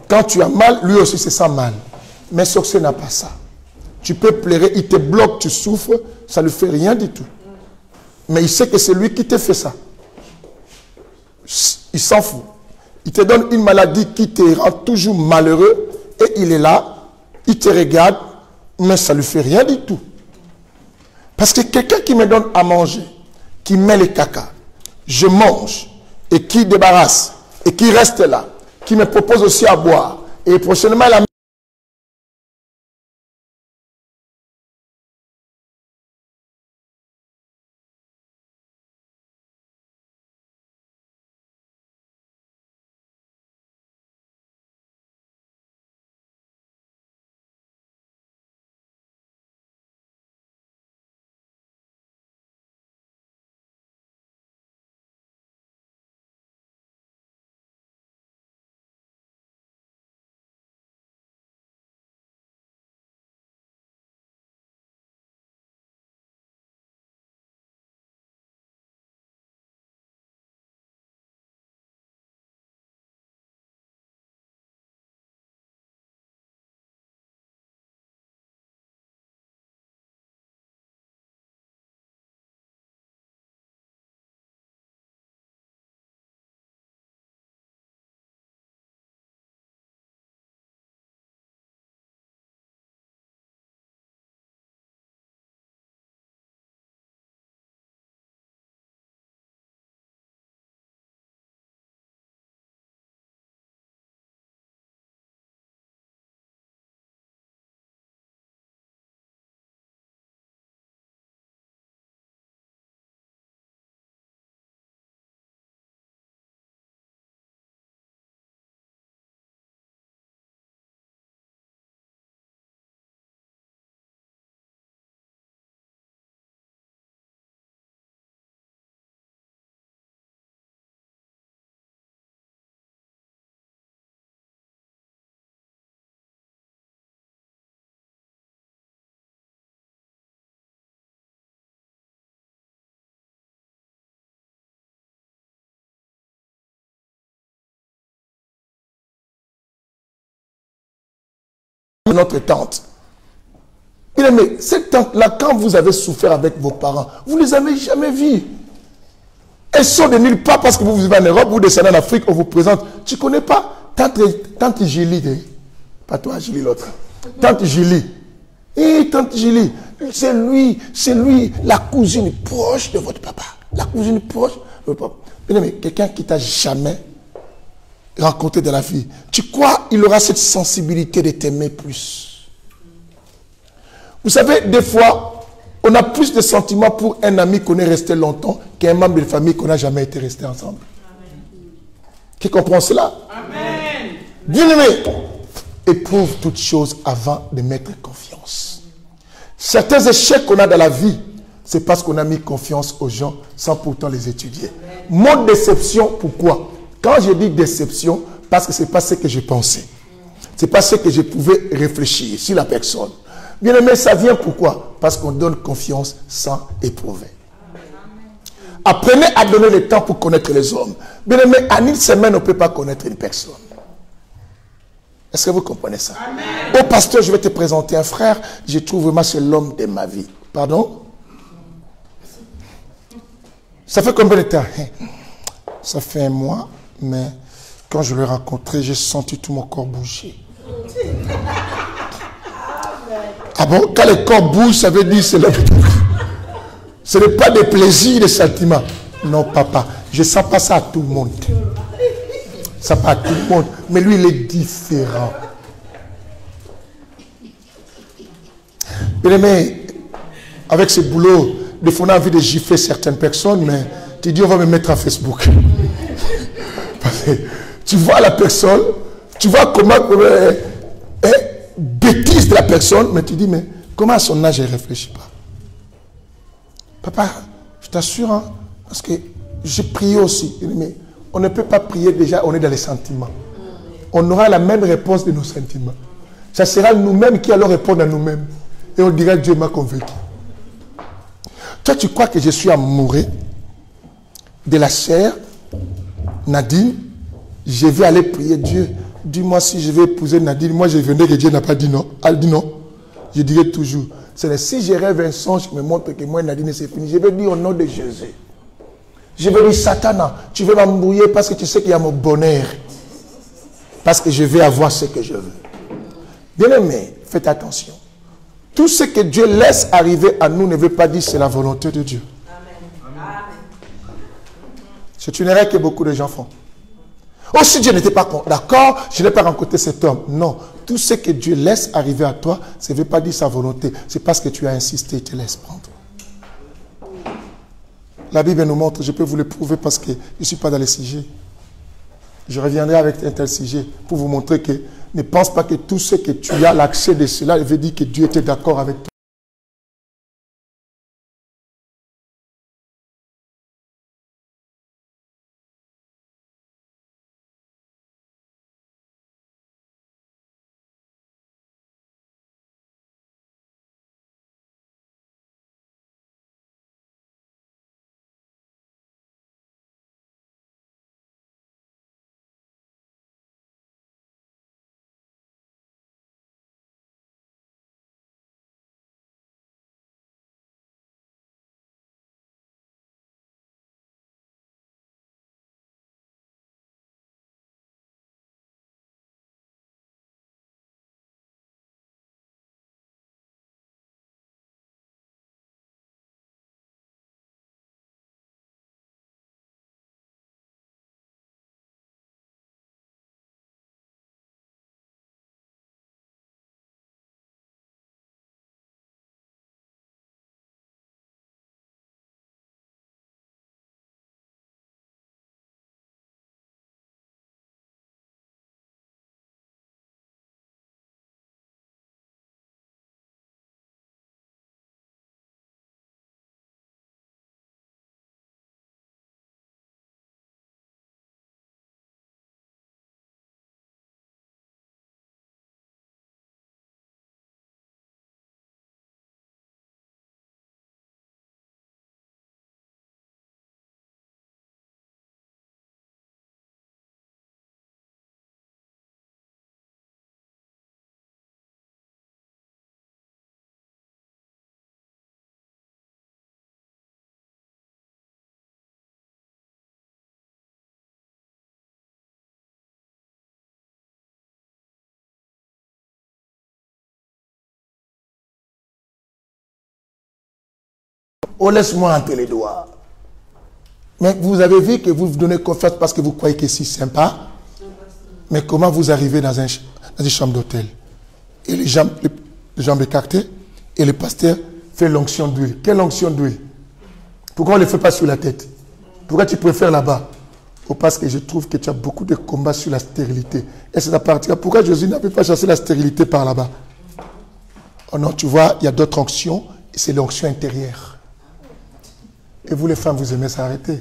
Quand tu as mal, lui aussi se sent mal. Mais sorcier n'a pas ça. Tu peux pleurer, il te bloque, tu souffres, ça ne lui fait rien du tout. Mais il sait que c'est lui qui te fait ça. Il s'en fout. Il te donne une maladie qui te rend toujours malheureux et il est là, il te regarde, mais ça ne lui fait rien du tout. Parce que quelqu'un qui me donne à manger, qui met les caca, je mange, et qui débarrasse, et qui reste là, qui me propose aussi à boire, et prochainement la notre tante. Mais cette tante-là, quand vous avez souffert avec vos parents, vous ne les avez jamais vues. Elles sont de nulle part parce que vous vivez en Europe, vous descendez en Afrique, on vous présente. Tu ne connais pas tante Julie, pas toi, Julie l'autre. Tante Julie. Tante Julie, c'est lui, la cousine proche de votre papa. La cousine proche de votre papa. Mais quelqu'un qui t'a jamais rencontré de la vie, tu crois qu'il aura cette sensibilité de t'aimer plus? Vous savez, des fois, on a plus de sentiments pour un ami qu'on est resté longtemps qu'un membre de famille qu'on n'a jamais été resté ensemble. Amen. Qui comprend cela? Amen. Bien-aimé, éprouve toutes choses avant de mettre confiance. Certains échecs qu'on a dans la vie, c'est parce qu'on a mis confiance aux gens sans pourtant les étudier. Mon déception, pourquoi? Quand je dis déception, parce que ce n'est pas ce que je pensais. Ce n'est pas ce que je pouvais réfléchir sur la personne. Bien aimé, ça vient pourquoi? Parce qu'on donne confiance sans éprouver. Apprenez à donner le temps pour connaître les hommes. Bien aimé, en une semaine, on ne peut pas connaître une personne. Est-ce que vous comprenez ça? Amen. Oh pasteur, je vais te présenter un frère. Je trouve vraiment c'est l'homme de ma vie. Pardon? Ça fait combien de temps? Ça fait un mois, mais quand je l'ai rencontré, j'ai senti tout mon corps bouger. Ah bon? Quand le corps bouge, ça veut dire c'est ce n'est pas des plaisirs, des sentiments. Non, papa, je ne sens pas ça à tout le monde. Ça pas à tout le monde. Mais lui, il est différent. Mais avec ce boulot, des fois, on a envie de gifler certaines personnes, mais tu dis, on va me mettre à Facebook. Parce que tu vois la personne, tu vois comment bêtise de la personne, mais tu dis, mais comment à son âge, elle ne réfléchit pas? Papa, je t'assure, hein, parce que j'ai prié aussi. Mais on ne peut pas prier déjà, on est dans les sentiments. On aura la même réponse de nos sentiments. Ça sera nous-mêmes qui allons répondre à nous-mêmes. Et on dira, Dieu m'a convaincu. Toi, tu crois que je suis amoureux de la chair, Nadine? Je vais aller prier Dieu. Dis-moi si je vais épouser Nadine. Moi, je venais que Dieu n'a pas dit non. Elle dit non. Je dirai toujours. C'est si je rêve un songe qui me montre que moi, Nadine, c'est fini. Je vais dire au nom de Jésus. Je vais dire, Satan, tu veux m'embrouiller parce que tu sais qu'il y a mon bonheur. Parce que je vais avoir ce que je veux. Bien-aimé, faites attention. Tout ce que Dieu laisse arriver à nous ne veut pas dire que c'est la volonté de Dieu. Amen. C'est une erreur que beaucoup de gens font. Oh, si Dieu n'était pas d'accord, je n'ai pas rencontré cet homme. Non. Tout ce que Dieu laisse arriver à toi, ça ne veut pas dire sa volonté. C'est parce que tu as insisté, il te laisse prendre. La Bible nous montre, je peux vous le prouver parce que je ne suis pas dans les sujets. Je reviendrai avec un tel sujet pour vous montrer que ne pense pas que tout ce que tu as l'accès de cela veut dire que Dieu était d'accord avec toi. Oh, laisse-moi entre les doigts. Mais vous avez vu que vous vous donnez confiance parce que vous croyez que c'est sympa. Mais comment vous arrivez dans une chambre d'hôtel et les jambes écartées et le pasteur fait l'onction d'huile. Quelle onction d'huile? Pourquoi on ne le fait pas sur la tête? Pourquoi tu préfères là-bas? Oh, parce que je trouve que tu as beaucoup de combats sur la stérilité. Et c'est à partir. Pourquoi Jésus n'a pas chassé la stérilité par là-bas? Oh non, tu vois, il y a d'autres onctions, et c'est l'onction intérieure. Et vous les femmes, vous aimez s'arrêter.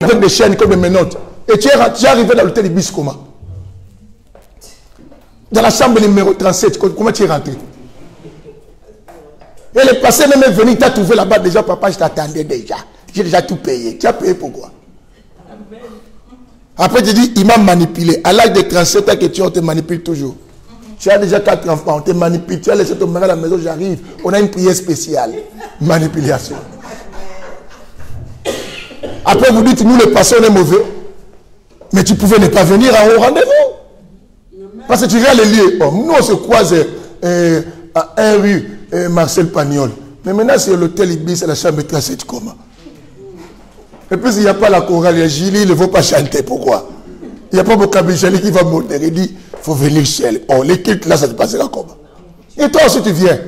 Avec des chaînes comme des menottes. Et tu es arrivé dans l'hôtel Ibis comment? Dans la chambre numéro 37, comment tu es rentré? Et le passé même est venu, tu as trouvé là-bas déjà, papa, je t'attendais déjà. J'ai déjà tout payé. Tu as payé pourquoi? Après, tu dis, il m'a manipulé. À l'âge de 37 ans que tu as, on te manipule toujours. Tu as déjà 4 enfants, on te manipule. Tu as laissé ton mari à la maison, j'arrive. On a une prière spéciale. Manipulation. Après, vous dites, nous, le passé, on est mauvais. Mais tu pouvais ne pas venir au rendez-vous. Parce que tu regardes les lieux. Oh, nous, on se croise à 1 rue Marcel Pagnol. Mais maintenant, c'est l'hôtel Ibis, c'est la chambre 37 comment? Et puis, il n'y a pas la chorale, il y a Gilles, il ne faut pas chanter. Pourquoi? Il n'y a pas Bokabi Jali qui va monter. Il dit, il faut venir chez elle. Oh, les cultes là, ça se passera comment? Et toi aussi, tu viens.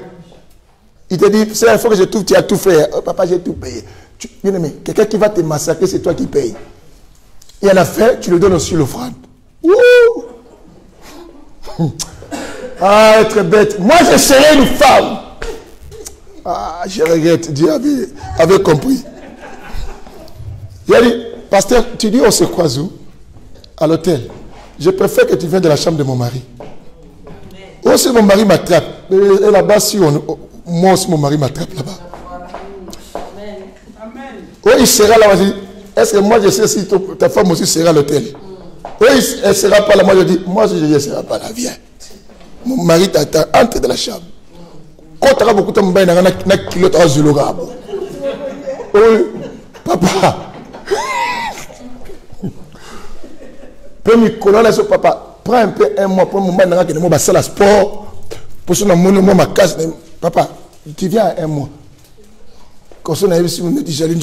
Il te dit, c'est la fois que je trouve, tu as tout fait. Oh, papa, j'ai tout payé. Bien aimé, quelqu'un qui va te massacrer, c'est toi qui payes. Et à la fin, tu le donnes aussi l'offrande. Ah, être bête. Moi, je serai une femme. Ah, je regrette. Dieu avait compris. Il a dit, pasteur, tu dis on se croise où? À l'hôtel. Je préfère que tu viennes de la chambre de mon mari. Oh, si mon mari m'attrape. Et là-bas, si moi aussi, mon mari m'attrape là-bas. Oh, il sera là. Est-ce que moi je sais si ta femme aussi sera à l'hôtel? Oui, elle ne sera pas là. Moi je dis, moi si je ne serai pas là, viens. Mon mari t'attend, entre dans la chambre. Quand tu as beaucoup de temps, tu as kilo de zulora. Oui, papa. Premier colonne sur papa. Prends un peu un mois pour mon mari qui ne m'a pas la sport. Pour ce moment, ma casse. Papa, tu viens un mois. Quand on a vu si on dit j'allais nous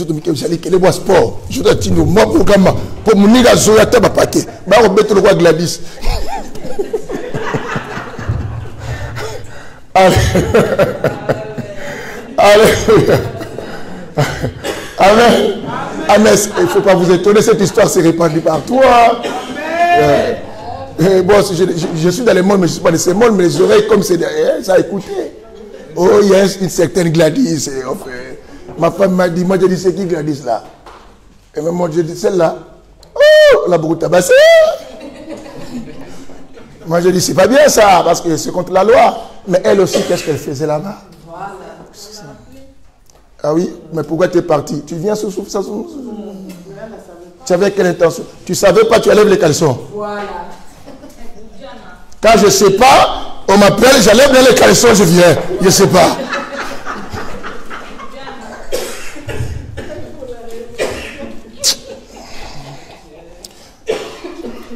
sport, je dois dire moi programme pour mon nid à Zoya Taba Paquet. Bah on met le roi Gladys. Alléluia. Amen. Amen. Il ne faut pas vous étonner, cette histoire s'est répandue partout. Bon, je suis dans les mondes, mais je ne suis pas dans ces mondes, mais les oreilles comme c'est derrière, ça a écouté. Oh, il y a une certaine Gladys. Ma femme m'a dit, moi je dis c'est qui Gladys là? Et même moi je dis celle-là. Oh, la broute tabassée. Moi je dis c'est pas bien ça, parce que c'est contre la loi. Mais elle aussi, qu'est-ce qu'elle faisait là-bas? Voilà. Ah oui, mais pourquoi tu es parti? Tu viens sous ça. Tu avais quelle intention? Tu savais pas, tu enlèves les caleçons. Voilà. Quand je ne sais pas, on m'appelle, j'enlève les caleçons, je viens. Je ne sais pas.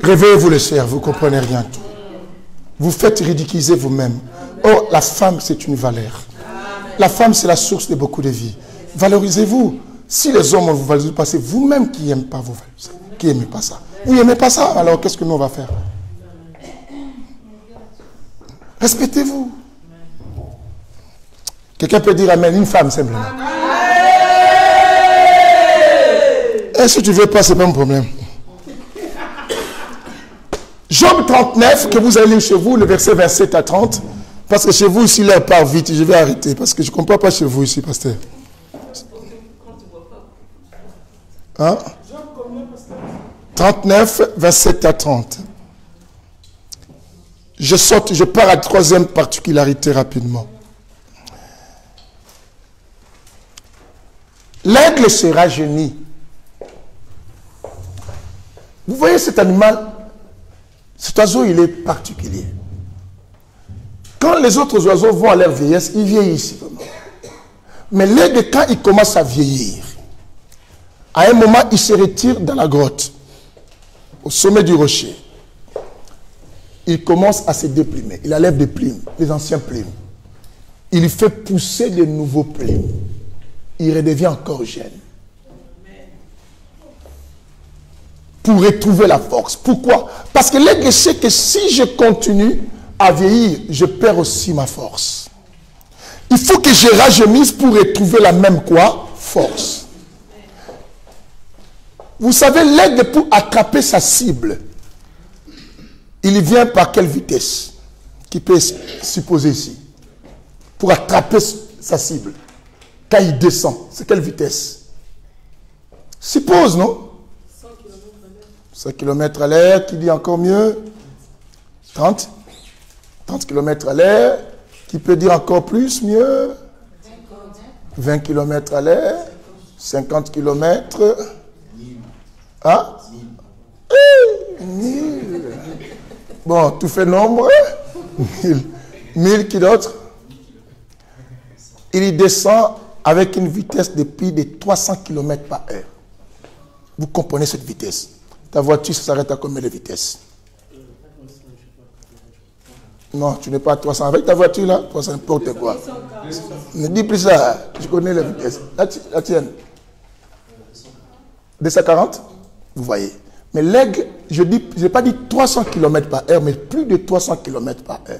Réveillez-vous les chers, vous ne comprenez rien. Vous faites ridiculiser vous-même. Oh, la femme, c'est une valeur. La femme, c'est la source de beaucoup de vie. Valorisez-vous. Si les hommes ne vous valorisent pas, c'est vous-même qui n'aimez pas vous valoriser, qui n'aimez pas ça. Vous n'aimez pas ça, alors qu'est-ce que nous on va faire? Respectez-vous. Quelqu'un peut dire amen, une femme simplement. Et si tu ne veux pas, ce n'est pas un problème. Job 39, que vous allez lire chez vous, le verset 27 à 30. Parce que chez vous, ici, l'heure part vite. Je vais arrêter. Parce que je ne comprends pas chez vous ici, pasteur. Hein? 39, 27 à 30. Je pars à la troisième particularité rapidement. l'aigle se rajeunit. Vous voyez cet animal, cet oiseau, il est particulier. Quand les autres oiseaux vont à leur vieillesse, ils vieillissent. Mais l'aigle, quand il commence à vieillir, à un moment, il se retire dans la grotte, au sommet du rocher. Il commence à se déprimer. Il enlève des plumes, les anciens plumes. Il fait pousser de nouveaux plumes. Il redevient encore jeune. Pour retrouver la force. Pourquoi? Parce que l'aigle sait que si je continue à vieillir, je perds aussi ma force. Il faut que je rajeunisse pour retrouver la même quoi? Force. Vous savez, l'aigle, pour attraper sa cible, il vient par quelle vitesse? Qui peut supposer ici? Pour attraper sa cible. Quand il descend, c'est quelle vitesse? Suppose, non? 100 km à l'heure, qui dit encore mieux? 30 km à l'heure, qui peut dire encore plus, mieux? 20 km à l'heure, 50 km. Ah? 1000. Bon, tout fait nombre. 1000 qui d'autre? Il descend avec une vitesse de plus de 300 km par heure. Vous comprenez cette vitesse? Ta voiture s'arrête à combien de vitesse? Non, tu n'es pas à 300. Avec ta voiture là, 300 n'importe quoi. Ne dis plus ça. Je connais la vitesse. La tienne. 240? Vous voyez. Mais l'aigle, je n'ai pas dit 300 km par heure, mais plus de 300 km par heure.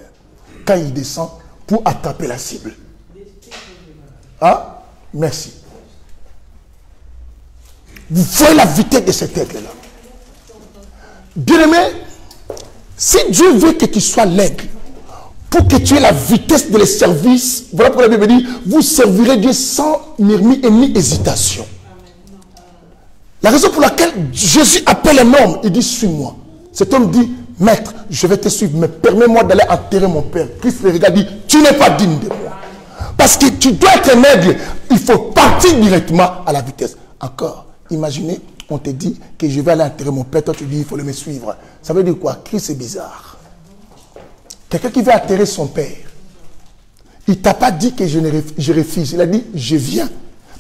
Quand il descend pour attraper la cible. Ah, merci. Vous voyez la vitesse de cet aigle-là. Bien-aimé, si Dieu veut que tu sois l'aigle, pour que tu aies la vitesse de les services, voilà pourquoi la Bible dit, vous servirez Dieu sans murmure et ni hésitation. La raison pour laquelle Jésus appelle un homme, il dit, suis-moi. Cet homme dit, maître, je vais te suivre, mais permets-moi d'aller enterrer mon père. Christ le regarde, dit, tu n'es pas digne de moi. Parce que tu dois être un aigle, il faut partir directement à la vitesse. Encore, imaginez, on te dit que je vais aller enterrer mon père, toi tu dis, il faut le me suivre. Ça veut dire quoi? Christ c'est bizarre. Quelqu'un qui veut enterrer son père, il ne t'a pas dit que je refuse. Il a dit, je viens.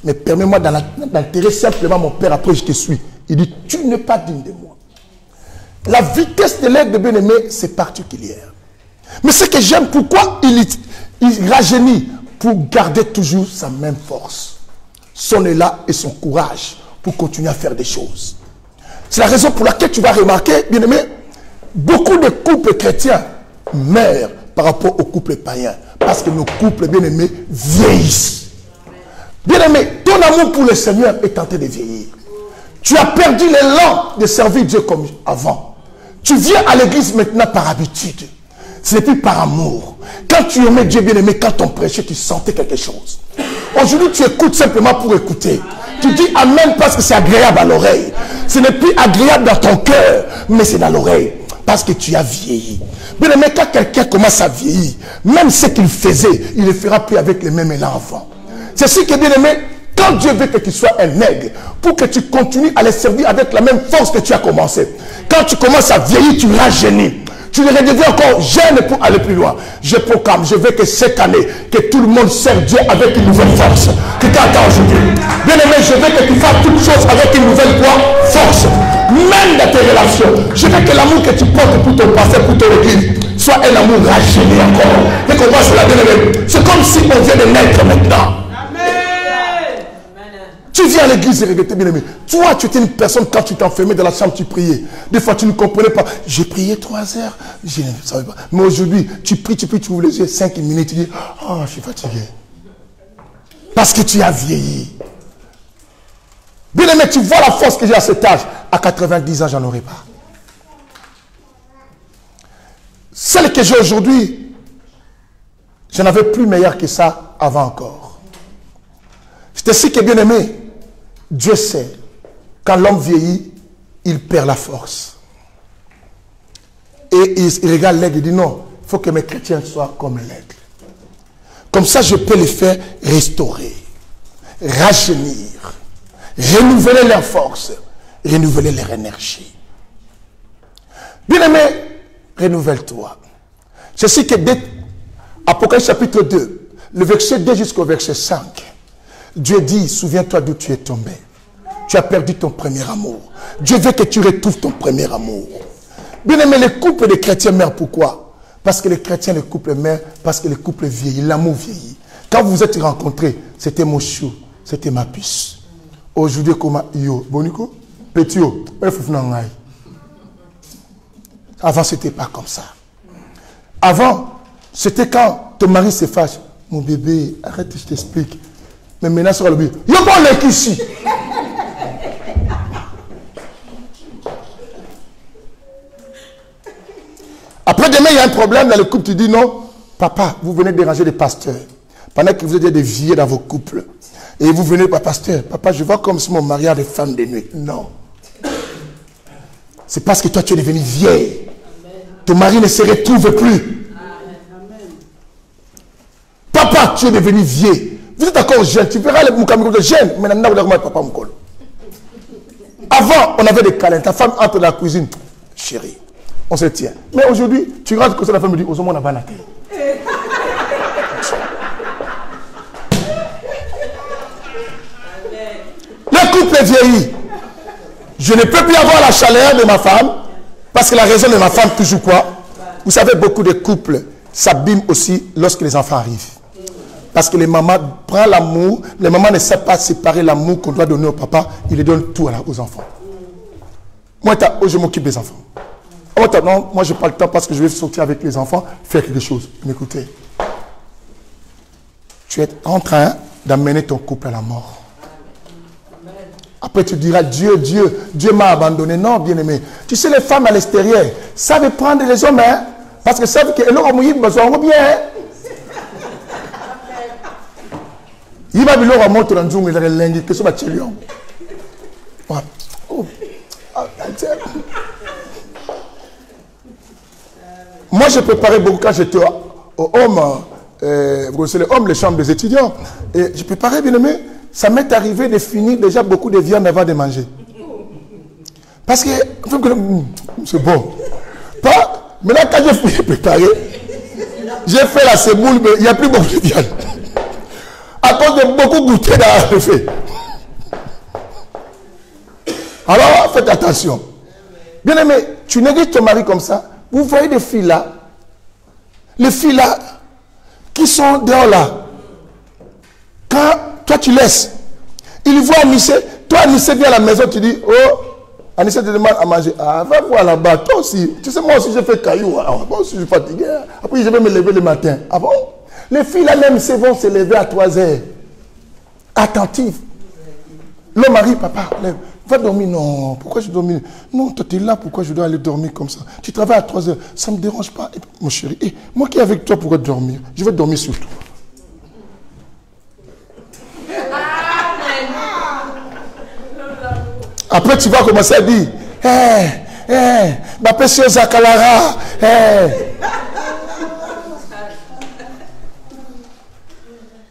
Mais permets-moi d'enterrer simplement mon père, après je te suis. Il dit, tu n'es pas digne de moi. La vitesse de l'aigle de bien-aimé, c'est particulière. Mais ce que j'aime, pourquoi il rajeunit? Pour garder toujours sa même force. Son élan et son courage pour continuer à faire des choses. C'est la raison pour laquelle tu vas remarquer, bien-aimé, beaucoup de couples chrétiens meurent par rapport aux couples païens. Parce que nos couples, bien-aimés, vieillissent. Bien-aimé, ton amour pour le Seigneur est tenté de vieillir. Tu as perdu l'élan de servir Dieu comme avant. Tu viens à l'église maintenant par habitude. Ce n'est plus par amour. Quand tu aimais Dieu, bien-aimé, quand on prêchait, tu sentais quelque chose. Aujourd'hui, tu écoutes simplement pour écouter. Tu dis amen parce que c'est agréable à l'oreille. Ce n'est plus agréable dans ton cœur, mais c'est dans l'oreille. Parce que tu as vieilli. Bien-aimé, quand quelqu'un commence à vieillir, même ce qu'il faisait, il ne le fera plus avec le même élan avant. C'est ce que, bien-aimé, quand Dieu veut que tu sois un aigle, pour que tu continues à les servir avec la même force que tu as commencé. Quand tu commences à vieillir, tu rajeunis. Tu le redeviens encore jeune pour aller plus loin. Je proclame, je veux que cette année, que tout le monde serve Dieu avec une nouvelle force. Quelqu'un attend aujourd'hui. Bien aimé, je veux que tu fasses toutes choses avec une nouvelle force. Même dans tes relations. Je veux que l'amour que tu portes pour ton passé, pour ton église, soit un amour rajeuni encore. Et qu'on voit cela, bien aimé. C'est comme si on vient de naître maintenant. Tu viens à l'église et regretter, bien aimé. Toi, tu étais une personne, quand tu t'enfermais dans la chambre, tu priais. Des fois, tu ne comprenais pas. J'ai prié 3 heures. Je ne savais pas. Mais aujourd'hui, tu pries, tu ouvres les yeux 5 minutes, tu dis, oh, je suis fatigué. Parce que tu as vieilli. Bien aimé, tu vois la force que j'ai à cet âge. À 90 ans, j'en aurai pas. Celle que j'ai aujourd'hui, je n'avais plus meilleure que ça avant encore. C'est ainsi que, bien aimé, Dieu sait, quand l'homme vieillit, il perd la force. Et il regarde l'aigle et dit non, il faut que mes chrétiens soient comme l'aigle. Comme ça, je peux les faire restaurer, rajeunir. renouveler leur force, renouveler leur énergie. Bien-aimé, renouvelle-toi. Je sais que dès Apocalypse chapitre 2, le verset 2 jusqu'au verset 5, Dieu dit, souviens-toi d'où tu es tombé. Tu as perdu ton premier amour. Dieu veut que tu retrouves ton premier amour. Bien-aimé, les couples des chrétiens meurent pourquoi? Parce que les chrétiens, les couples meurent, parce que les couples vieillissent, l'amour vieillit. Quand vous vous êtes rencontrés, c'était mon chou, c'était ma puce. Aujourd'hui, comment yo, Bonico, petit yo, avant, c'était pas comme ça. Avant, c'était quand ton mari se fâche. Mon bébé, arrête, je t'explique. Mais maintenant, sur le bébé, yo, bon, les ici. Après, demain, il y a un problème dans le couple. Tu dis non, papa, vous venez déranger les pasteurs. Pendant que vous êtes des vieux dans vos couples. Et vous venez, pasteur, papa, je vois comme si mon mari a des femmes de nuit. Non. C'est parce que toi, tu es devenu vieille. Ton mari ne se retrouve plus. Amen. Papa, tu es devenu vieux. Vous êtes encore jeune. Tu verras les moukami de jeune. Mais maintenant, vous avez papa Moukol. Avant, on avait des câlins. Ta femme entre dans la cuisine. Chérie, on se tient. Mais aujourd'hui, tu rentres comme ça, la femme me dit, on a pas la tête. Le couple est vieilli. Je ne peux plus avoir la chaleur de ma femme. Parce que la raison de ma femme, toujours quoi? Vous savez, beaucoup de couples s'abîment aussi lorsque les enfants arrivent. Parce que les mamans prennent l'amour. Les mamans ne savent pas séparer l'amour qu'on doit donner au papa. Ils les donnent tout aux enfants. Moi, je m'occupe des enfants. Non, moi, je n'ai pas le temps parce que je vais sortir avec les enfants, faire quelque chose. M'écoutez. Tu es en train d'amener ton couple à la mort. Après, tu diras, Dieu m'a abandonné. Non, bien-aimé. Tu sais, les femmes à l'extérieur savent prendre les hommes, hein, parce que savent que leur mouillé, besoin de bien. Il va leur montrer dans le il lundi, que ce soit Tchelion. Moi, je préparais beaucoup quand j'étais au homme, vous connaissez les hommes, les chambres des étudiants. Et je préparais, bien-aimé. Ça m'est arrivé de finir déjà beaucoup de viande avant de manger. Parce que, c'est bon. Mais là, quand j'ai fini préparer, j'ai fait la semoule, mais il n'y a plus beaucoup de viande. À cause de beaucoup goûter dans le fait. Alors, faites attention. Bien aimé, tu négliges ton mari comme ça. Vous voyez des filles là, les filles là, qui sont dehors là. Quand toi tu laisses, il voit Anissé, toi Anissé vient à la maison, tu dis, oh, Anissé te demande à manger. Ah, va voir là-bas, toi aussi. Tu sais, moi aussi, j'ai fait caillou. Ah, moi aussi, je suis fatigué. Après, je vais me lever le matin. Ah bon? Les filles là même, vont se lever à 3 heures. Attentives. Le mari, papa, lève. Va dormir. Non, pourquoi je dormir? Non, toi, tu es là, pourquoi je dois aller dormir comme ça? Tu travailles à 3 heures. Ça ne me dérange pas. Et, mon chéri, moi qui est avec toi, pourquoi dormir? Je vais dormir sur toi. Après, tu vas commencer à dire, ma précieuse Akalara,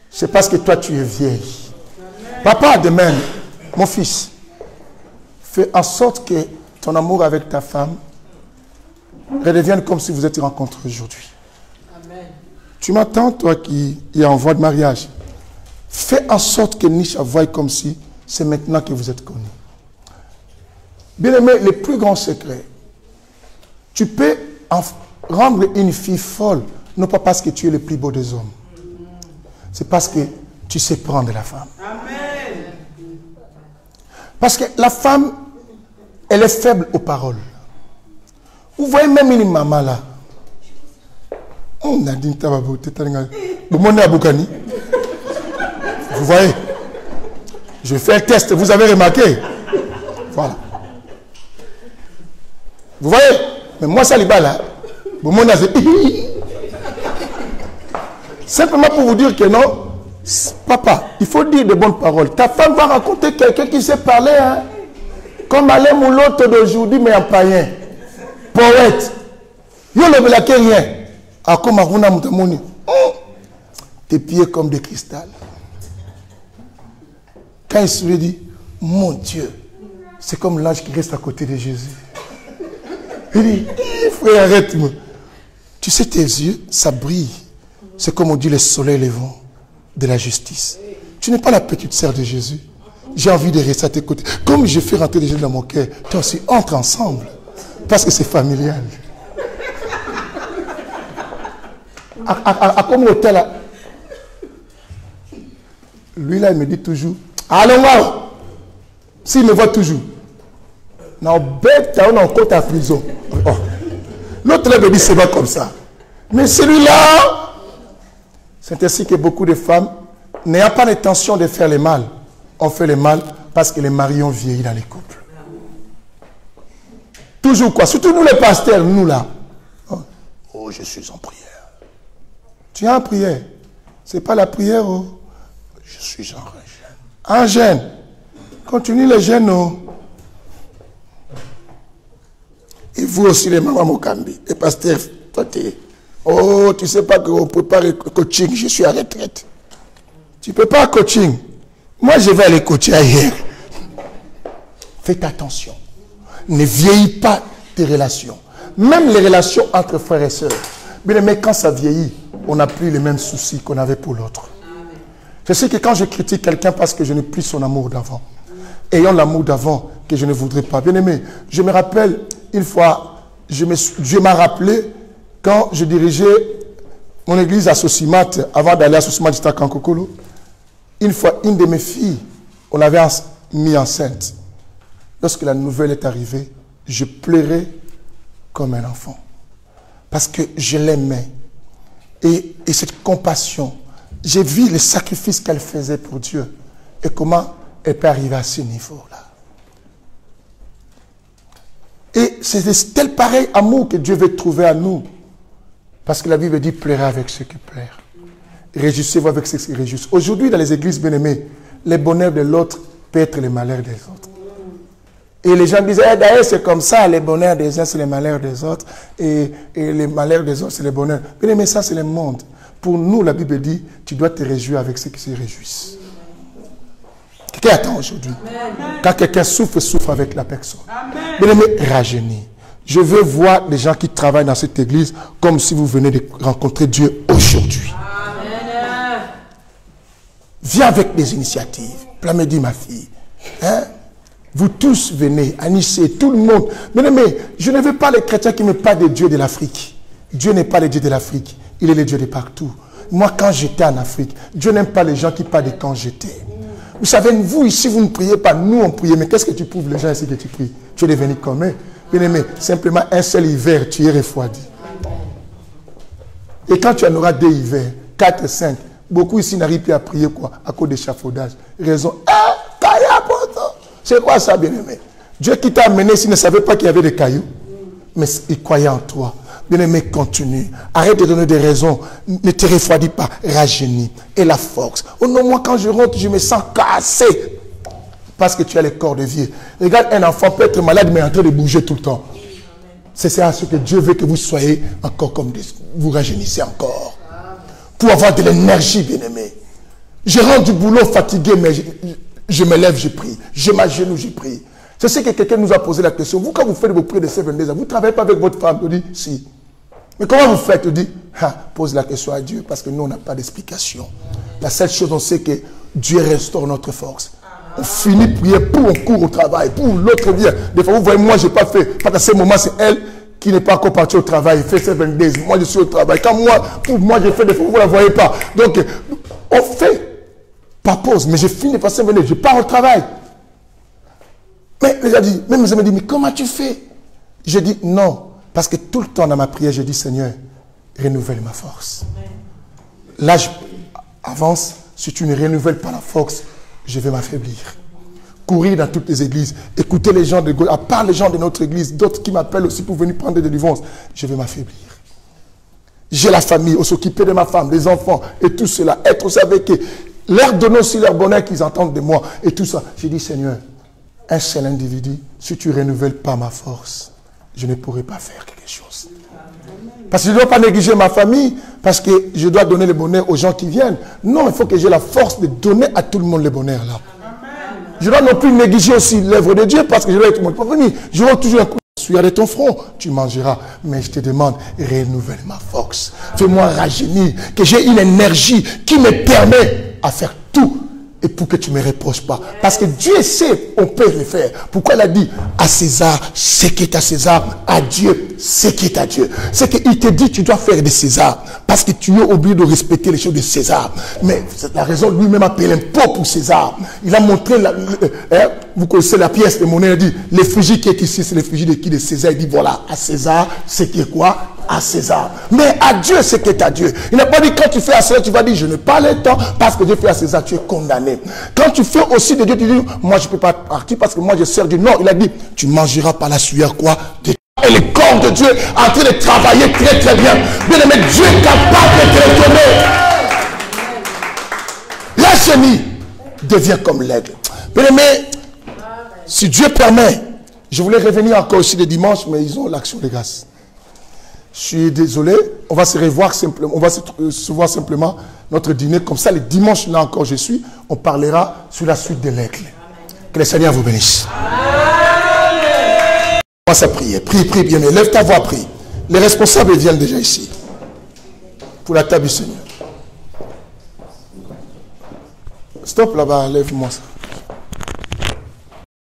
c'est parce que toi, tu es vieille. Papa, demain, mon fils, fais en sorte que ton amour avec ta femme redevienne comme si vous étiez rencontrés aujourd'hui. Tu m'entends, toi qui es en voie de mariage? Fais en sorte que Nisha voie comme si c'est maintenant que vous êtes connus. Bien aimé, le plus grand secret, tu peux rendre une fille folle, non pas parce que tu es le plus beau des hommes. C'est parce que tu sais prendre la femme. Amen. Parce que la femme, elle est faible aux paroles. Vous voyez même une maman là. Vous voyez, je fais un test, vous avez remarqué. Voilà. Vous voyez? Mais moi, ça, là, simplement pour vous dire que non, papa, il faut dire de bonnes paroles. Ta femme va raconter quelqu'un qui sait parler, hein? Comme Alain Moulotte d'aujourd'hui, mais en païen. Poète. Yo le blaqué rien. A comme Aruna Moutamoni. Tes pieds comme des cristal. Quand il se lui dit, Mon Dieu, c'est comme l'ange qui reste à côté de Jésus. Il dit, frère, arrête-moi. Tu sais, tes yeux, ça brille. C'est comme on dit le soleil levant de la justice. Tu n'es pas la petite sœur de Jésus. J'ai envie de rester à tes côtés. Comme je fais rentrer Jésus dans mon cœur, toi aussi, entre ensemble. Parce que c'est familial. À comme hôtel, là. Lui, là, il me dit toujours, allons, moi. S'il me voit toujours. On bête, on a encore ta prison. Oh. L'autre, là, me dit, c'est pas comme ça. Mais celui-là, c'est ainsi que beaucoup de femmes, n'ayant pas l'intention de faire le mal, ont fait le mal parce que les maris ont vieilli dans les couples. Toujours quoi? Surtout nous les pasteurs, nous là. Oh, je suis en prière. Tu es en prière. Ce n'est pas la prière, oh. Je suis en jeûne. En jeûne. Continue le jeûne, oh. Et vous aussi, les mamans Mokambi, les pasteurs, toi, oh, tu ne sais pas qu'on prépare le coaching, je suis à retraite. Tu ne peux pas coaching. Moi, je vais aller coacher ailleurs. Faites attention. Ne vieillis pas tes relations. Même les relations entre frères et sœurs. Mais quand ça vieillit, on n'a plus les mêmes soucis qu'on avait pour l'autre. Je sais que quand je critique quelqu'un parce que je n'ai plus son amour d'avant, ayant l'amour d'avant que je ne voudrais pas. Bien aimé, je me rappelle une fois, Dieu m'a rappelé quand je dirigeais mon église à Sosimat, avant d'aller à Sosimat, j'étais à Kankokolo. Une fois, une de mes filles, on l'avait mis enceinte. Lorsque la nouvelle est arrivée, je pleurais comme un enfant. Parce que je l'aimais. Et cette compassion, j'ai vu le sacrifice qu'elle faisait pour Dieu. Et comment elle peut arriver à ce niveau-là. Et c'est tel pareil amour que Dieu veut trouver à nous. Parce que la Bible dit, pleurez avec ceux qui pleurent. Réjouissez-vous avec ceux qui réjouissent. Aujourd'hui, dans les églises bien-aimées, le bonheur de l'autre peut être le malheur des autres. Et les gens disent, d'ailleurs, c'est comme ça, les bonheurs des uns, c'est les malheurs des autres. Et les malheurs des autres, c'est les bonheurs. Bien-aimés, ça, c'est le monde. Pour nous, la Bible dit, tu dois te réjouir avec ceux qui se réjouissent. Quelqu'un attend aujourd'hui. Quand quelqu'un souffre, souffre avec la personne. Bien-aimés, rajeunis. Je veux voir des gens qui travaillent dans cette église comme si vous venez de rencontrer Dieu aujourd'hui. Viens avec des initiatives. Là me dit ma fille. Hein? Vous tous venez, Anissé, tout le monde. Mais je ne veux pas les chrétiens qui me parlent de Dieu de l'Afrique. Dieu n'est pas le Dieu de l'Afrique. Il est le Dieu de partout. Moi, quand j'étais en Afrique, Dieu n'aime pas les gens qui parlent de quand j'étais. Vous savez, vous ici, vous ne priez pas. Nous, on prie. Mais qu'est-ce que tu prouves les gens ici que tu pries? Tu es devenu comme eux. Bien-aimé, simplement un seul hiver, tu es refroidi. Et quand tu en auras 2 hivers, 4, 5, beaucoup ici n'arrivent plus à prier quoi? À cause d'échafaudage. Raison. C'est quoi ça, bien-aimé? Dieu qui t'a amené ici ne savait pas qu'il y avait des cailloux. Mais il croyait en toi. Bien-aimé, continue. Arrête de donner des raisons. Ne te refroidis pas. Rajeunis. Et la force. Oh non, moi quand je rentre, je me sens cassé. Parce que tu as le corps de vie. Regarde, un enfant peut être malade, mais en train de bouger tout le temps. C'est ça ce que Dieu veut que vous soyez encore comme des... Vous rajeunissez encore. Pour avoir de l'énergie, bien-aimé. Je rentre du boulot fatigué, mais je me lève, je prie. Je m'agenouille, je prie. C'est ce que quelqu'un nous a posé la question. Vous, quand vous faites vos prières de 7 22 ans, vous ne travaillez pas avec votre femme? On dit, si. Mais comment vous faites? On dit, pose la question à Dieu, parce que nous, on n'a pas d'explication. La seule chose, on sait que Dieu restaure notre force. On finit de prier, pour on court au travail, pour l'autre vient. Des fois, vous voyez, moi, je n'ai pas fait. Parce qu'à ce moment, c'est elle qui n'est pas encore partie au travail. Elle fait 7 22 ans. Moi, je suis au travail. Quand pour moi, j'ai fait des fois, vous ne la voyez pas. Donc, on fait, pas pause, mais j'ai fini de passer 22 ans. Je pars au travail. Mais les gens disent, même je me dis, mais comment tu fais? Je dis, non. Parce que tout le temps dans ma prière, je dis, Seigneur, renouvelle ma force. Là, je avance. Si tu ne renouvelles pas la force, je vais m'affaiblir. Courir dans toutes les églises. Écouter les gens de gauche. À part les gens de notre église, d'autres qui m'appellent aussi pour venir prendre des délivrances. Je vais m'affaiblir. J'ai la famille, on s'occuper de ma femme, des enfants et tout cela. Être aussi avec eux. Leur donner aussi leur bonheur qu'ils entendent de moi. Et tout ça. J'ai dit, Seigneur, un seul individu, si tu ne renouvelles pas ma force, je ne pourrai pas faire quelque chose. Parce que je ne dois pas négliger ma famille, parce que je dois donner le bonheur aux gens qui viennent. Non, il faut que j'ai la force de donner à tout le monde le bonheur là. Je dois non plus négliger aussi l'œuvre de Dieu parce que je dois être mon venir. J'aurai toujours un coup de de ton front, tu mangeras. Mais je te demande, renouvelle ma force. Fais-moi rajeunir, que j'ai une énergie qui me permet à faire tout. Et pour que tu ne me reproches pas. Parce que Dieu sait, on peut le faire. Pourquoi il a dit à César ce qui est à César, à Dieu ce qui est à Dieu. C'est qu'il te dit tu dois faire de César. Parce que tu es obligé de respecter les choses de César. Mais c'est la raison, lui-même appelle un pot pour César. Il a montré, vous connaissez la pièce de monnaie, il dit, l'effigie qui est ici, c'est l'effigie de qui? De César. Il dit voilà, à César, ce qui est quoi? À César. Mais à Dieu, ce qui est à Dieu. Il n'a pas dit quand tu fais à César, tu vas dire je n'ai pas le temps parce que Dieu fait à César, tu es condamné. Quand tu fais aussi de Dieu, tu dis moi je ne peux pas partir parce que moi je sers Dieu. Non, il a dit tu mangeras par la sueur quoi? Et le corps de Dieu est en train de travailler très très bien. Bien aimé, Dieu est capable de te retourner. La chenille devient comme l'aigle. Bien aimé, si Dieu permet, je voulais revenir encore aussi le dimanche, mais ils ont l'action de grâce. Je suis désolé, on va se revoir simplement, on va se voir simplement notre dîner. Comme ça, le dimanche, là encore, je suis, on parlera sur la suite de l'aigle. Que le Seigneur vous bénisse. Amen. On va se prier. Prie, prie bien, mais lève ta voix, prie. Les responsables viennent déjà ici. Pour la table du Seigneur. Stop là-bas, lève-moi ça.